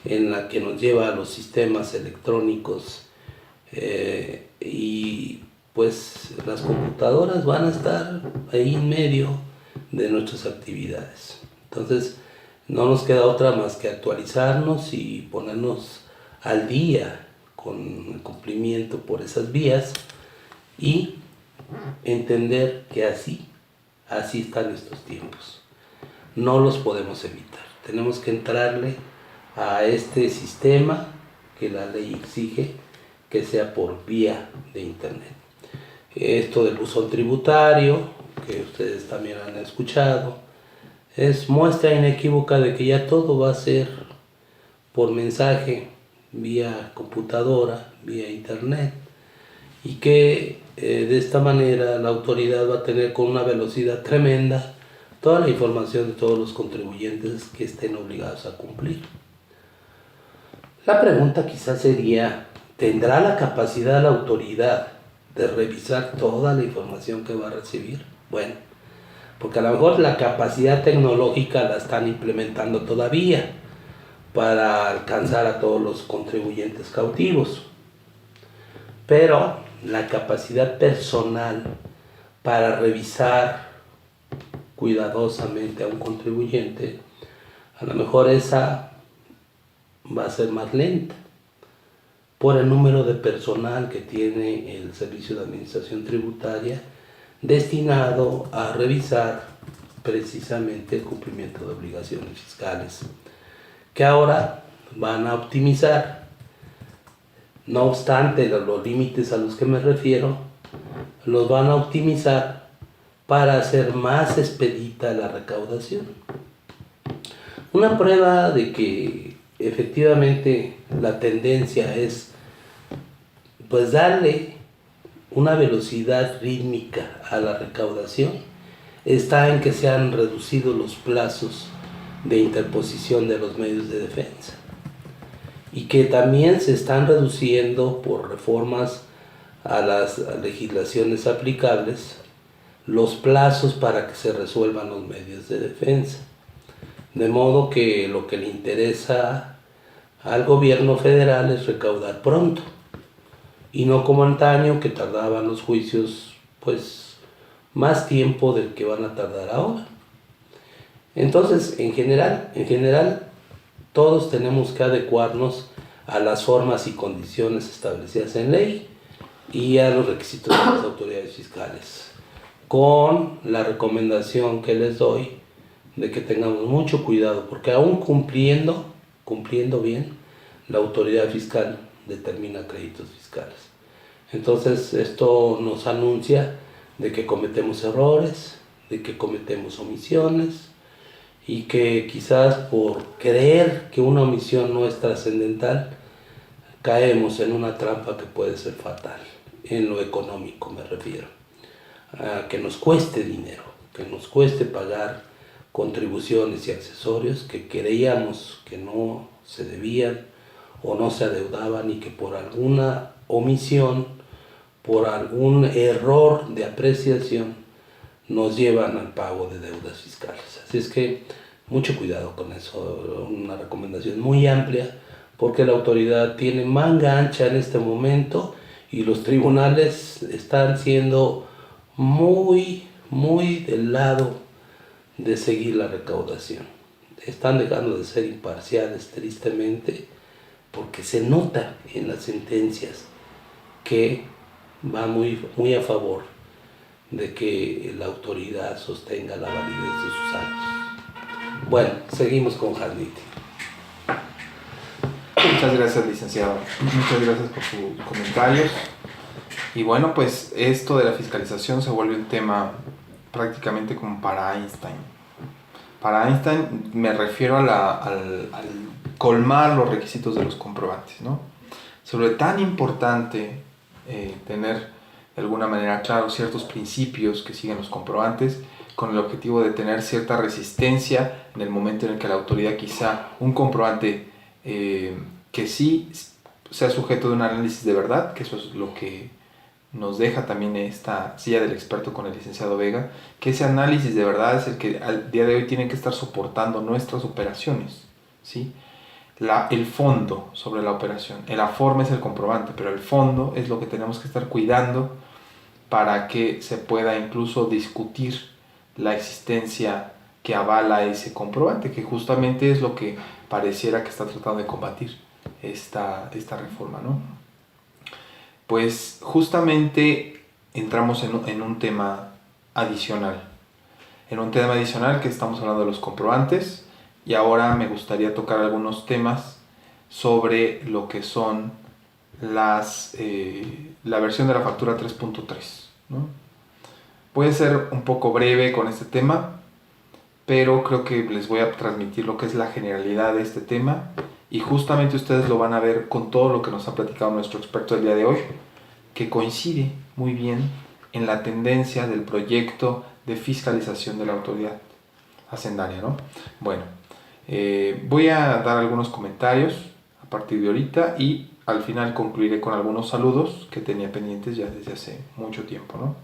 en la que nos lleva a los sistemas electrónicos, y pues las computadoras van a estar ahí en medio de nuestras actividades. Entonces no nos queda otra más que actualizarnos y ponernos al día con el cumplimiento por esas vías y entender que así están estos tiempos. No los podemos evitar. Tenemos que entrarle a este sistema que la ley exige que sea por vía de internet. Esto del buzón tributario, que ustedes también han escuchado, es muestra inequívoca de que ya todo va a ser por mensaje, vía computadora, vía internet, y que de esta manera la autoridad va a tener con una velocidad tremenda toda la información de todos los contribuyentes que estén obligados a cumplir. La pregunta quizás sería, ¿tendrá la capacidad la autoridad de revisar toda la información que va a recibir? Bueno, porque a lo mejor la capacidad tecnológica la están implementando todavía para alcanzar a todos los contribuyentes cautivos, pero la capacidad personal para revisar cuidadosamente a un contribuyente, a lo mejor esa va a ser más lenta por el número de personal que tiene el Servicio de Administración Tributaria destinado a revisar precisamente el cumplimiento de obligaciones fiscales, que ahora van a optimizar. No obstante, los límites a los que me refiero los van a optimizar para hacer más expedita la recaudación. Una prueba de que efectivamente la tendencia es pues darle una velocidad rítmica a la recaudación está en que se han reducido los plazos de interposición de los medios de defensa y que también se están reduciendo por reformas a las legislaciones aplicables los plazos para que se resuelvan los medios de defensa. De modo que lo que le interesa al gobierno federal es recaudar pronto y no como antaño que tardaban los juicios pues más tiempo del que van a tardar ahora. Entonces, en general, todos tenemos que adecuarnos a las formas y condiciones establecidas en ley y a los requisitos de las autoridades fiscales, con la recomendación que les doy de que tengamos mucho cuidado, porque aún cumpliendo bien, la autoridad fiscal determina créditos fiscales. Entonces, esto nos anuncia de que cometemos errores, de que cometemos omisiones, y que quizás por creer que una omisión no es trascendental, caemos en una trampa que puede ser fatal, en lo económico me refiero, a que nos cueste dinero, que nos cueste pagar contribuciones y accesorios que creíamos que no se debían o no se adeudaban y que por alguna omisión por algún error de apreciación nos llevan al pago de deudas fiscales. Así es que mucho cuidado con eso, una recomendación muy amplia, porque la autoridad tiene manga ancha en este momento y los tribunales están siendo muy del lado de seguir la recaudación. Están dejando de ser imparciales, tristemente, porque se nota en las sentencias que va muy a favor de que la autoridad sostenga la validez de sus actos. Bueno, seguimos con Jarditi. Muchas gracias, licenciado. Muchas gracias por sus comentarios. Y bueno, pues esto de la fiscalización se vuelve un tema prácticamente como para Einstein. Para Einstein me refiero al colmar los requisitos de los comprobantes, ¿no? Se vuelve tan importante tener de alguna manera claros ciertos principios que siguen los comprobantes con el objetivo de tener cierta resistencia en el momento en el que la autoridad quizá un comprobante que sí sea sujeto de un análisis de verdad, que eso es lo que nos deja también esta silla del experto con el licenciado Vega, que ese análisis de verdad es el que al día de hoy tiene que estar soportando nuestras operaciones, ¿sí? El fondo sobre la operación, la forma es el comprobante, pero el fondo es lo que tenemos que estar cuidando para que se pueda incluso discutir la existencia que avala ese comprobante, que justamente es lo que pareciera que está tratando de combatir esta reforma, ¿no? Pues justamente entramos en un tema adicional. En un tema adicional que estamos hablando de los comprobantes, y ahora me gustaría tocar algunos temas sobre lo que son la versión de la factura 3.3, ¿no? Voy a ser un poco breve con este tema, pero creo que les voy a transmitir lo que es la generalidad de este tema, y justamente ustedes lo van a ver con todo lo que nos ha platicado nuestro experto el día de hoy, que coincide muy bien en la tendencia del proyecto de fiscalización de la autoridad hacendaria, ¿no? Bueno, voy a dar algunos comentarios a partir de ahorita y al final concluiré con algunos saludos que tenía pendientes ya desde hace mucho tiempo, ¿no?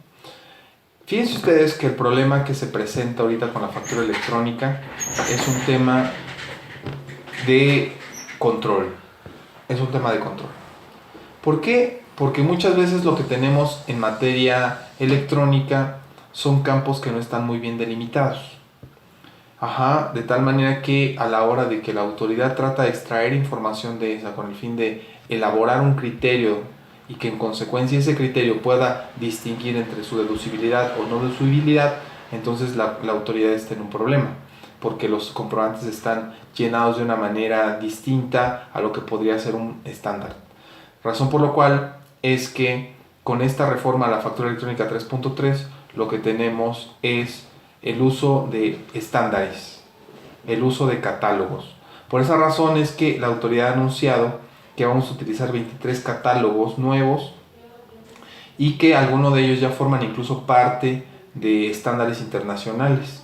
Fíjense ustedes que el problema que se presenta ahorita con la factura electrónica es un tema de control. Es un tema de control. ¿Por qué? Porque muchas veces lo que tenemos en materia electrónica son campos que no están muy bien delimitados. De tal manera que a la hora de que la autoridad trata de extraer información de esa con el fin de elaborar un criterio y que en consecuencia ese criterio pueda distinguir entre su deducibilidad o no deducibilidad, entonces la autoridad está en un problema, porque los comprobantes están llenados de una manera distinta a lo que podría ser un estándar. Razón por la cual es que con esta reforma a la factura electrónica 3.3 lo que tenemos es el uso de estándares, el uso de catálogos. Por esa razón es que la autoridad ha anunciado que vamos a utilizar 23 catálogos nuevos y que algunos de ellos ya forman incluso parte de estándares internacionales.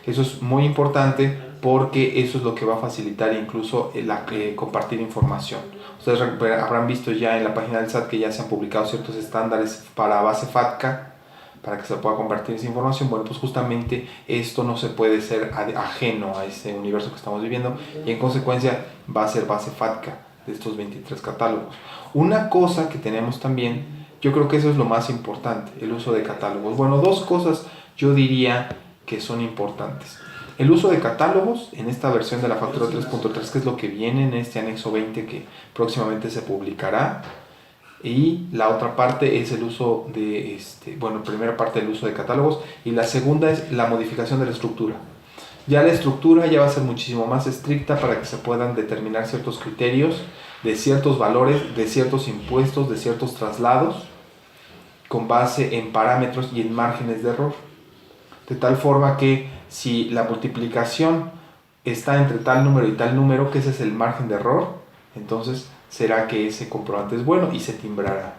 Eso es muy importante porque eso es lo que va a facilitar incluso compartir información. Ustedes habrán visto ya en la página del SAT que ya se han publicado ciertos estándares para base FATCA para que se pueda compartir esa información. Bueno, pues justamente esto no se puede ser ajeno a ese universo que estamos viviendo y en consecuencia va a ser base FATCA de estos 23 catálogos. Una cosa que tenemos también, yo creo que eso es lo más importante, el uso de catálogos. Bueno, dos cosas yo diría que son importantes. El uso de catálogos en esta versión de la factura 3.3, que es lo que viene en este anexo 20 que próximamente se publicará. Y la otra parte es el uso de, primera parte del uso de catálogos y la segunda es la modificación de la estructura. Ya la estructura ya va a ser muchísimo más estricta para que se puedan determinar ciertos criterios de ciertos valores, de ciertos impuestos, de ciertos traslados, con base en parámetros y en márgenes de error. De tal forma que si la multiplicación está entre tal número y tal número, que ese es el margen de error, entonces será que ese comprobante es bueno y se timbrará,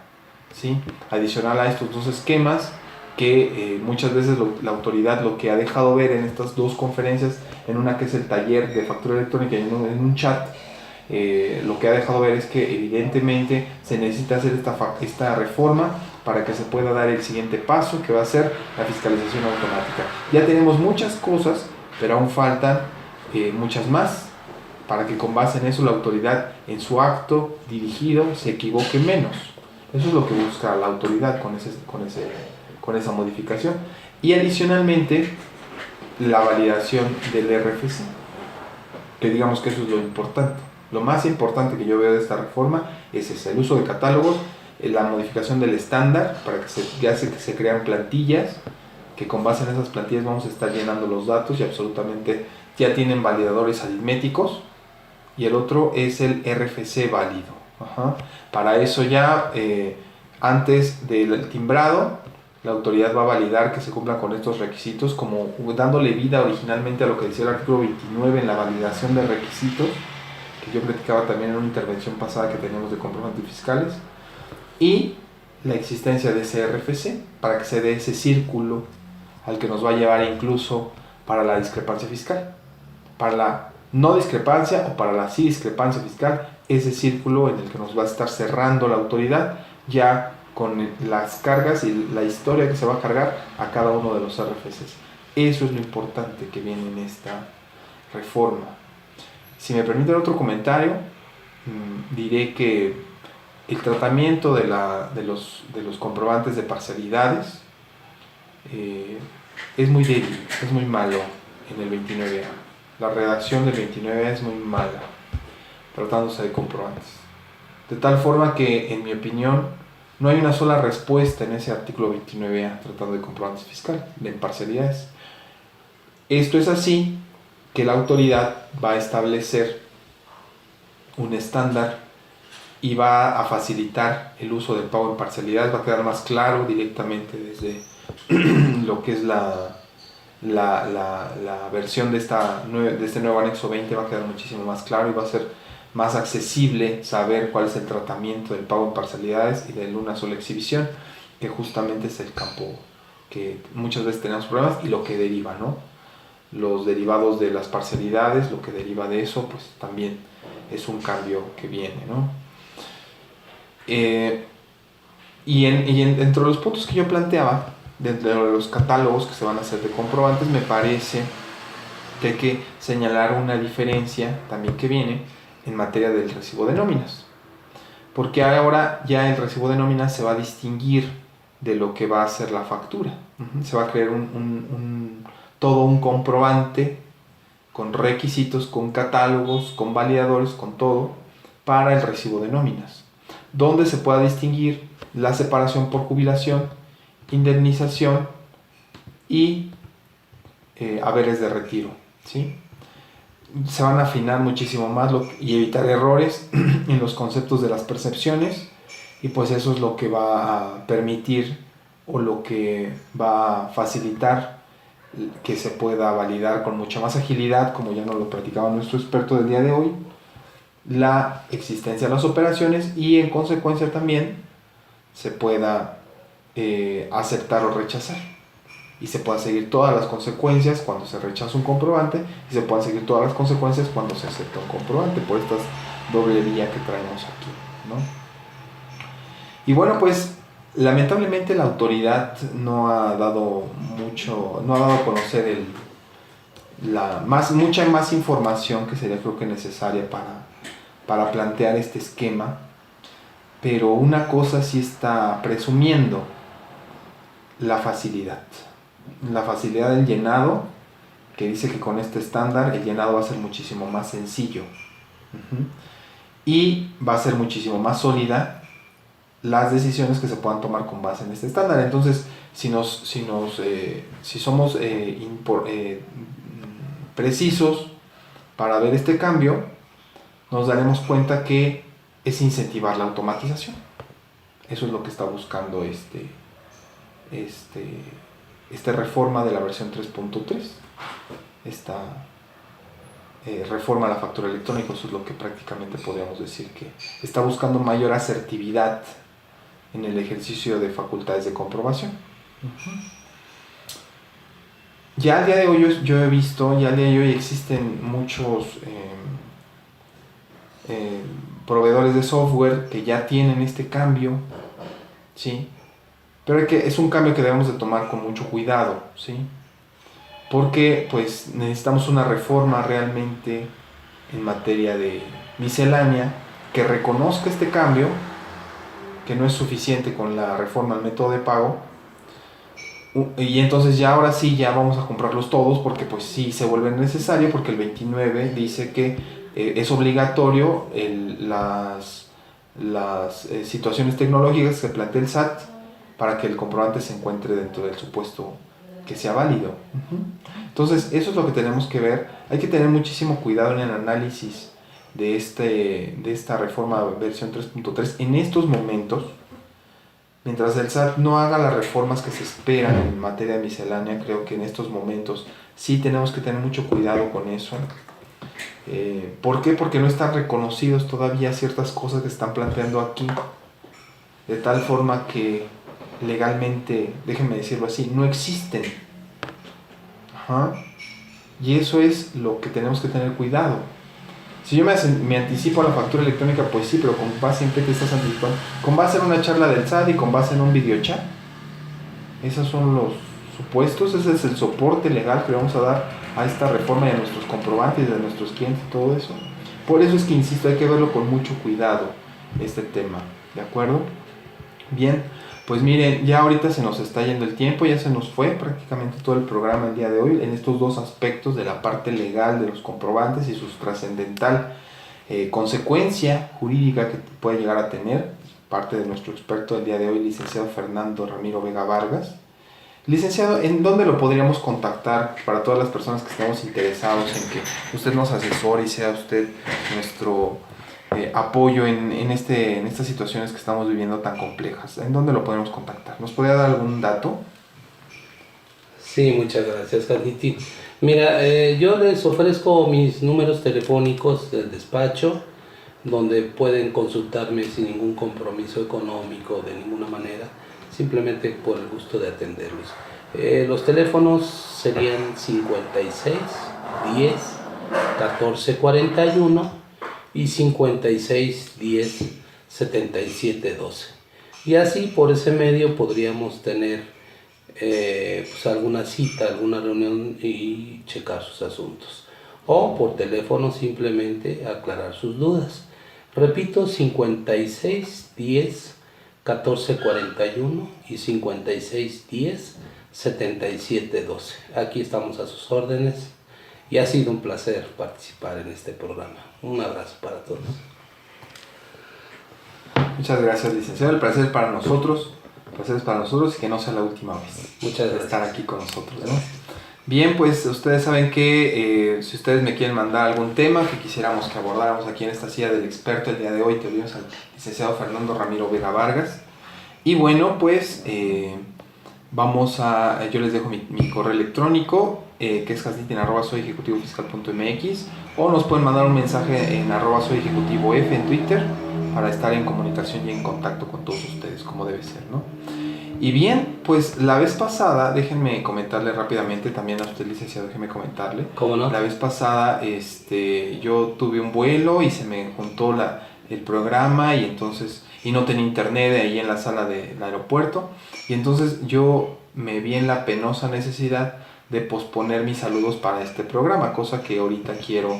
¿sí? Adicional a estos dos esquemas que muchas veces la autoridad lo que ha dejado ver en estas dos conferencias, en una que es el taller de factura electrónica y en un chat, lo que ha dejado ver es que evidentemente se necesita hacer esta reforma para que se pueda dar el siguiente paso, que va a ser la fiscalización automática. Ya tenemos muchas cosas, pero aún faltan muchas más, para que con base en eso la autoridad en su acto dirigido se equivoque menos. Eso es lo que busca la autoridad con esa modificación. Y adicionalmente, la validación del RFC, que digamos que eso es lo importante. Lo más importante que yo veo de esta reforma es ese, el uso de catálogos, la modificación del estándar para que se crean plantillas, que con base en esas plantillas vamos a estar llenando los datos y absolutamente ya tienen validadores aritméticos. Y el otro es el RFC válido. Para eso ya antes del timbrado, la autoridad va a validar que se cumplan con estos requisitos, como dándole vida originalmente a lo que decía el artículo 29 en la validación de requisitos, que yo platicaba también en una intervención pasada que teníamos de comprobantes fiscales, y la existencia de ese RFC para que se dé ese círculo al que nos va a llevar incluso para la discrepancia fiscal, para la no discrepancia o para la sí discrepancia fiscal, ese círculo en el que nos va a estar cerrando la autoridad ya con las cargas y la historia que se va a cargar a cada uno de los RFCs. Eso es lo importante que viene en esta reforma. Si me permiten otro comentario, diré que el tratamiento de los comprobantes de parcialidades es muy débil, es muy malo en el 29A. La redacción del 29A es muy mala, tratándose de comprobantes. De tal forma que, en mi opinión, no hay una sola respuesta en ese artículo 29A tratando de comprobantes fiscales, de parcialidades. Esto es así que la autoridad va a establecer un estándar y va a facilitar el uso del pago en parcialidades, va a quedar más claro directamente desde lo que es la versión de este nuevo anexo 20, va a quedar muchísimo más claro y va a ser más accesible saber cuál es el tratamiento del pago en parcialidades y de una sola exhibición, que justamente es el campo que muchas veces tenemos problemas y lo que deriva, ¿no? Los derivados de las parcialidades, lo que deriva de eso, pues también es un cambio que viene, ¿no? Entre los puntos que yo planteaba, dentro de los catálogos que se van a hacer de comprobantes, me parece que hay que señalar una diferencia también que viene en materia del recibo de nóminas, porque ahora ya el recibo de nóminas se va a distinguir de lo que va a ser la factura. Se va a crear todo un comprobante con requisitos, con catálogos, con validadores, con todo, para el recibo de nóminas, donde se pueda distinguir la separación por jubilación, indemnización y haberes de retiro, ¿sí? Se van a afinar muchísimo más y evitar errores en los conceptos de las percepciones, y pues eso es lo que va a permitir o lo que va a facilitar que se pueda validar con mucha más agilidad, como ya nos lo platicaba nuestro experto del día de hoy, la existencia de las operaciones, y en consecuencia también se pueda aceptar o rechazar, y se puedan seguir todas las consecuencias cuando se rechaza un comprobante, y se puedan seguir todas las consecuencias cuando se acepta un comprobante, por esta doble vía que traemos aquí, ¿no? Y bueno, pues lamentablemente la autoridad no ha dado a conocer mucha más información que sería, creo que, necesaria para plantear este esquema, pero una cosa sí está presumiendo: la facilidad del llenado, que dice que con este estándar el llenado va a ser muchísimo más sencillo, y va a ser muchísimo más sólida las decisiones que se puedan tomar con base en este estándar. Entonces, si somos precisos para ver este cambio, nos daremos cuenta que es incentivar la automatización. Eso es lo que está buscando esta reforma de la versión 3.3, esta reforma a la factura electrónica. Eso es lo que prácticamente podríamos decir que está buscando: mayor asertividad en el ejercicio de facultades de comprobación. Ya al día de hoy yo he visto, ya al día de hoy existen muchos proveedores de software que ya tienen este cambio, ¿sí? Pero es un cambio que debemos de tomar con mucho cuidado, ¿sí? Porque pues necesitamos una reforma realmente en materia de miscelánea que reconozca este cambio, que no es suficiente con la reforma al método de pago, y entonces ya ahora sí ya vamos a comprarlos todos, porque pues sí se vuelve necesario, porque el 29 dice que es obligatorio las situaciones tecnológicas que plantea el SAT para que el comprobante se encuentre dentro del supuesto que sea válido. Entonces eso es lo que tenemos que ver. Hay que tener muchísimo cuidado en el análisis de esta reforma versión 3.3 en estos momentos. Mientras el SAT no haga las reformas que se esperan en materia miscelánea, creo que en estos momentos sí tenemos que tener mucho cuidado con eso. ¿Por qué? Porque no están reconocidos todavía ciertas cosas que están planteando aquí, de tal forma que legalmente, déjenme decirlo así, no existen. Y eso es lo que tenemos que tener cuidado. Si yo me anticipo a la factura electrónica, pues sí, pero ¿con base en qué te estás anticipando? ¿Con base en una charla del SAT y con base en un videochat? Esos son los supuestos, ese es el soporte legal que le vamos a dar a esta reforma y a nuestros comprobantes, de nuestros clientes y todo eso. Por eso es que insisto, hay que verlo con mucho cuidado, este tema, ¿de acuerdo? Bien, pues miren, ya ahorita se nos está yendo el tiempo, ya se nos fue prácticamente todo el programa el día de hoy en estos dos aspectos de la parte legal de los comprobantes y su trascendental consecuencia jurídica que puede llegar a tener, parte de nuestro experto del día de hoy, licenciado Fernando Ramiro Vega Vargas. Licenciado, ¿en dónde lo podríamos contactar para todas las personas que estemos interesados en que usted nos asesore y sea usted nuestro apoyo en estas situaciones que estamos viviendo tan complejas? ¿En dónde lo podemos contactar? ¿Nos podría dar algún dato? Sí, muchas gracias, Jaditi. Mira, yo les ofrezco mis números telefónicos del despacho, donde pueden consultarme sin ningún compromiso económico de ninguna manera, simplemente por el gusto de atenderlos. Los teléfonos serían 56 10 14 41 y 56 10 77 12. Y así por ese medio podríamos tener pues alguna cita, alguna reunión y checar sus asuntos. O por teléfono simplemente aclarar sus dudas. Repito, 56 10 14 41 y 56 10 77 12. Aquí estamos a sus órdenes y ha sido un placer participar en este programa. Un abrazo para todos. Muchas gracias, licenciado. El placer es para nosotros. El placer es para nosotros y que no sea la última vez. Muchas gracias. Estar aquí con nosotros, ¿no? Bien, pues ustedes saben que si ustedes me quieren mandar algún tema que quisiéramos que abordáramos aquí en esta silla del experto el día de hoy, tuvimos al licenciado Fernando Ramiro Vega Vargas. Y bueno, pues yo les dejo mi correo electrónico, que es haslitin@soyejecutivofiscal.mx, o nos pueden mandar un mensaje en @soyejecutivofiscal en Twitter para estar en comunicación y en contacto con todos ustedes, como debe ser, ¿no? Y bien, pues la vez pasada, déjenme comentarle rápidamente, también a usted, licenciado, déjenme comentarle. ¿Cómo no? La vez pasada yo tuve un vuelo y se me juntó el programa y no tenía internet ahí en la sala del aeropuerto, y entonces yo me vi en la penosa necesidad de posponer mis saludos para este programa, cosa que ahorita quiero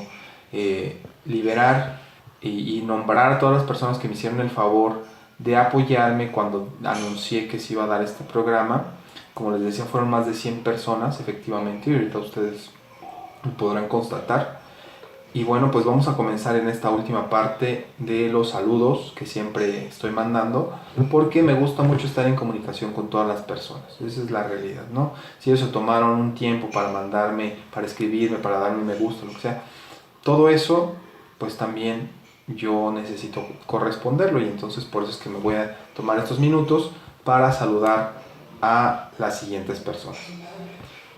liberar y nombrar a todas las personas que me hicieron el favor de apoyarme cuando anuncié que se iba a dar este programa. Como les decía, fueron más de 100 personas efectivamente, y ahorita ustedes lo podrán constatar. Y bueno, pues vamos a comenzar en esta última parte de los saludos que siempre estoy mandando, porque me gusta mucho estar en comunicación con todas las personas. Esa es la realidad, ¿no? Si ellos se tomaron un tiempo para mandarme, para escribirme, para darme me gusta, lo que sea, todo eso, pues también yo necesito corresponderlo, y entonces por eso es que me voy a tomar estos minutos para saludar a las siguientes personas.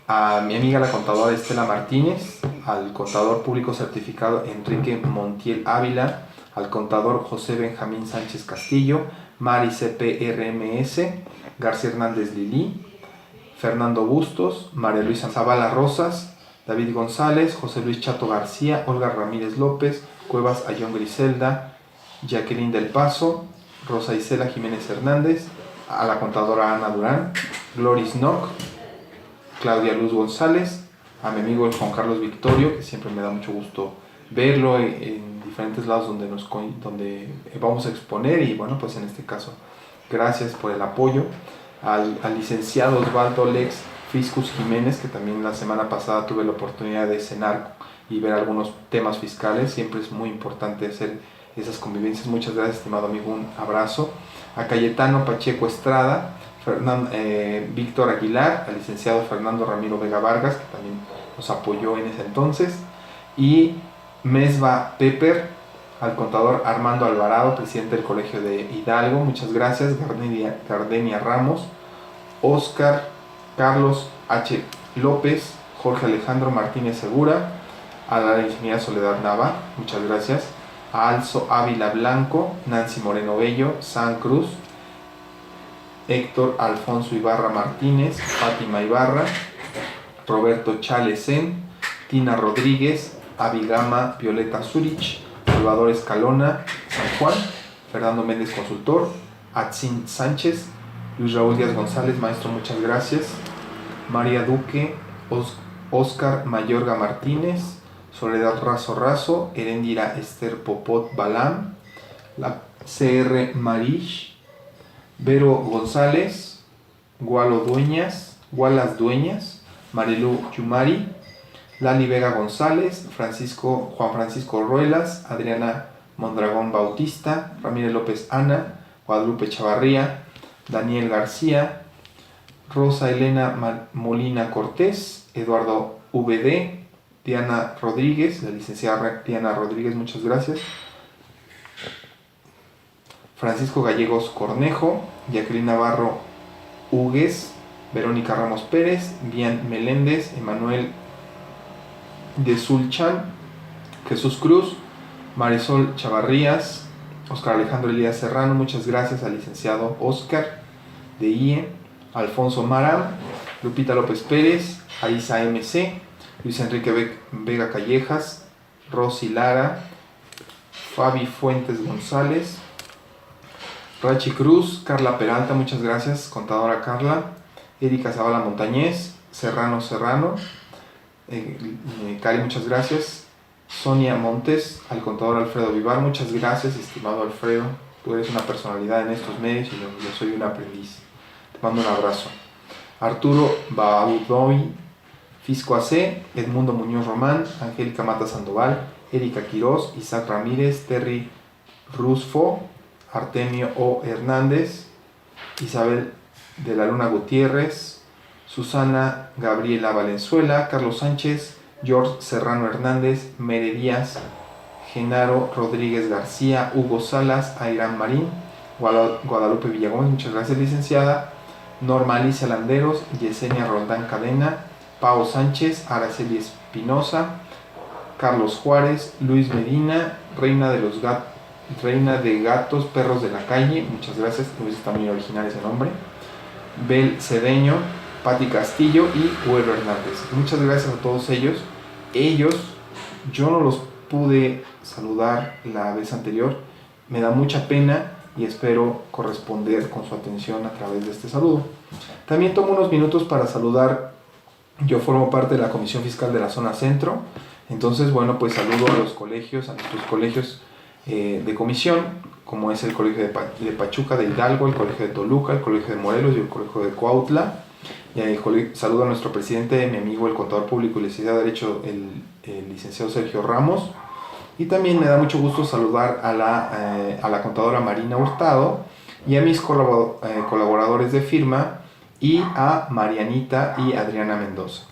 A mi amiga la contadora Estela Martínez, al contador público certificado Enrique Montiel Ávila, al contador José Benjamín Sánchez Castillo, Mari CPRMS, García Hernández Lilí, Fernando Bustos, María Luisa Zavala Rosas, David González, José Luis Chato García, Olga Ramírez López, Cuevas Ayón Griselda, Jacqueline del Paso, Rosa Isela Jiménez Hernández, a la contadora Ana Durán, Gloris Nock, Claudia Luz González, a mi amigo Juan Carlos Victorio, que siempre me da mucho gusto verlo en diferentes lados donde vamos a exponer, y bueno, pues en este caso, gracias por el apoyo. Al licenciado Osvaldo Lex Fiscus Jiménez, que también la semana pasada tuve la oportunidad de cenar y ver algunos temas fiscales. Siempre es muy importante hacer esas convivencias. Muchas gracias, estimado amigo, un abrazo. A Cayetano Pacheco Estrada, Víctor Aguilar, al licenciado Fernando Ramiro Vega Vargas, que también nos apoyó en ese entonces, y Mesba Pepper, al contador Armando Alvarado, presidente del Colegio de Hidalgo, muchas gracias. Gardenia Ramos, Oscar Carlos H. López, Jorge Alejandro Martínez Segura, a la ingeniera Soledad Nava, muchas gracias. A Alzo Ávila Blanco, Nancy Moreno Bello, San Cruz, Héctor Alfonso Ibarra Martínez, Fátima Ibarra, Roberto Chalecén, Tina Rodríguez, Abigama Violeta Zurich, Salvador Escalona, San Juan, Fernando Méndez Consultor, Atzin Sánchez, Luis Raúl Díaz González, maestro, muchas gracias. María Duque, Oscar Mayorga Martínez, Soledad Razo, Erendira Esther Popot Balam, la CR Marish, Vero González, Walas Dueñas, Marilu Yumari, Lali Vega González, Juan Francisco Ruelas, Adriana Mondragón Bautista, Ramírez López Ana, Guadalupe Chavarría, Daniel García, Rosa Elena Molina Cortés, Eduardo VD, Diana Rodríguez, la licenciada Diana Rodríguez, muchas gracias. Francisco Gallegos Cornejo, Jacqueline Navarro Hugues, Verónica Ramos Pérez, Bian Meléndez, Emanuel de Sulchan, Jesús Cruz, Marisol Chavarrías, Oscar Alejandro Elías Serrano, muchas gracias al licenciado Oscar de IE, Alfonso Mara, Lupita López Pérez, Aisa MC, Luis Enrique Vega Callejas, Rosy Lara, Fabi Fuentes González, Rachi Cruz, Carla Peralta, muchas gracias, contadora Carla, Erika Zavala Montañez, Serrano, Cari, muchas gracias, Sonia Montes, al contador Alfredo Vivar, muchas gracias, estimado Alfredo, tú eres una personalidad en estos medios y yo soy un aprendiz, te mando un abrazo. Arturo Baudoy, Fisco AC, Edmundo Muñoz Román, Angélica Mata Sandoval, Erika Quiroz, Isaac Ramírez, Terry Rusfo, Artemio O. Hernández, Isabel de la Luna Gutiérrez, Susana Gabriela Valenzuela, Carlos Sánchez, George Serrano Hernández, Mere Díaz, Genaro Rodríguez García, Hugo Salas, Airán Marín, Guadalupe Villagón, muchas gracias, licenciada, Norma Alicia Landeros, Yesenia Roldán Cadena, Pao Sánchez, Araceli Espinosa, Carlos Juárez, Luis Medina, Reina de Gatos, Perros de la Calle, muchas gracias, Luis está muy original ese nombre, Bel Cedeño, Pati Castillo y Huero Hernández. Muchas gracias a todos ellos. Yo no los pude saludar la vez anterior, me da mucha pena y espero corresponder con su atención a través de este saludo. También tomo unos minutos para saludar, yo formo parte de la Comisión Fiscal de la Zona Centro, entonces bueno, pues saludo a los colegios, a nuestros colegios de comisión, como es el Colegio de Pachuca de Hidalgo, el Colegio de Toluca, el Colegio de Morelos y el Colegio de Cuautla. Saludo a nuestro presidente, mi amigo el contador público y licenciado de Derecho, el licenciado Sergio Ramos. Y también me da mucho gusto saludar a la contadora Marina Hurtado y a mis colaboradores de firma y a Marianita y Adriana Mendoza.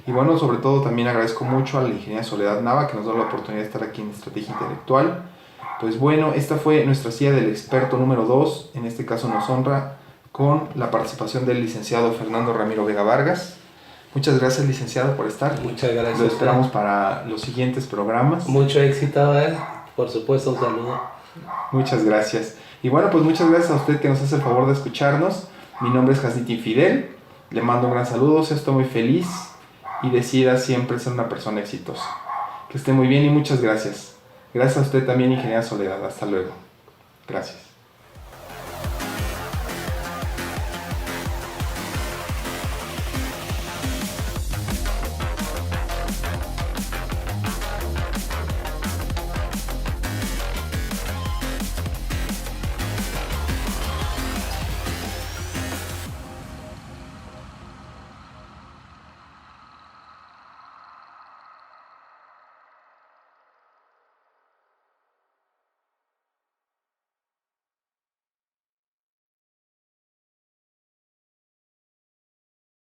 Y bueno, sobre todo también agradezco mucho a la ingeniera Soledad Nava que nos da la oportunidad de estar aquí en Estrategia Intelectual. Pues bueno, esta fue nuestra silla del experto número 2, en este caso nos honra con la participación del licenciado Fernando Ramiro Vega Vargas. Muchas gracias, licenciado, por estar. Muchas gracias. Lo esperamos para los siguientes programas. Mucho éxito, por supuesto, un saludo. Muchas gracias. Y bueno, pues muchas gracias a usted que nos hace el favor de escucharnos. Mi nombre es Jasniti Fidel, le mando un gran saludo, sea usted muy feliz y decida siempre ser una persona exitosa. Que esté muy bien y muchas gracias. Gracias a usted también, ingeniera Soledad. Hasta luego. Gracias.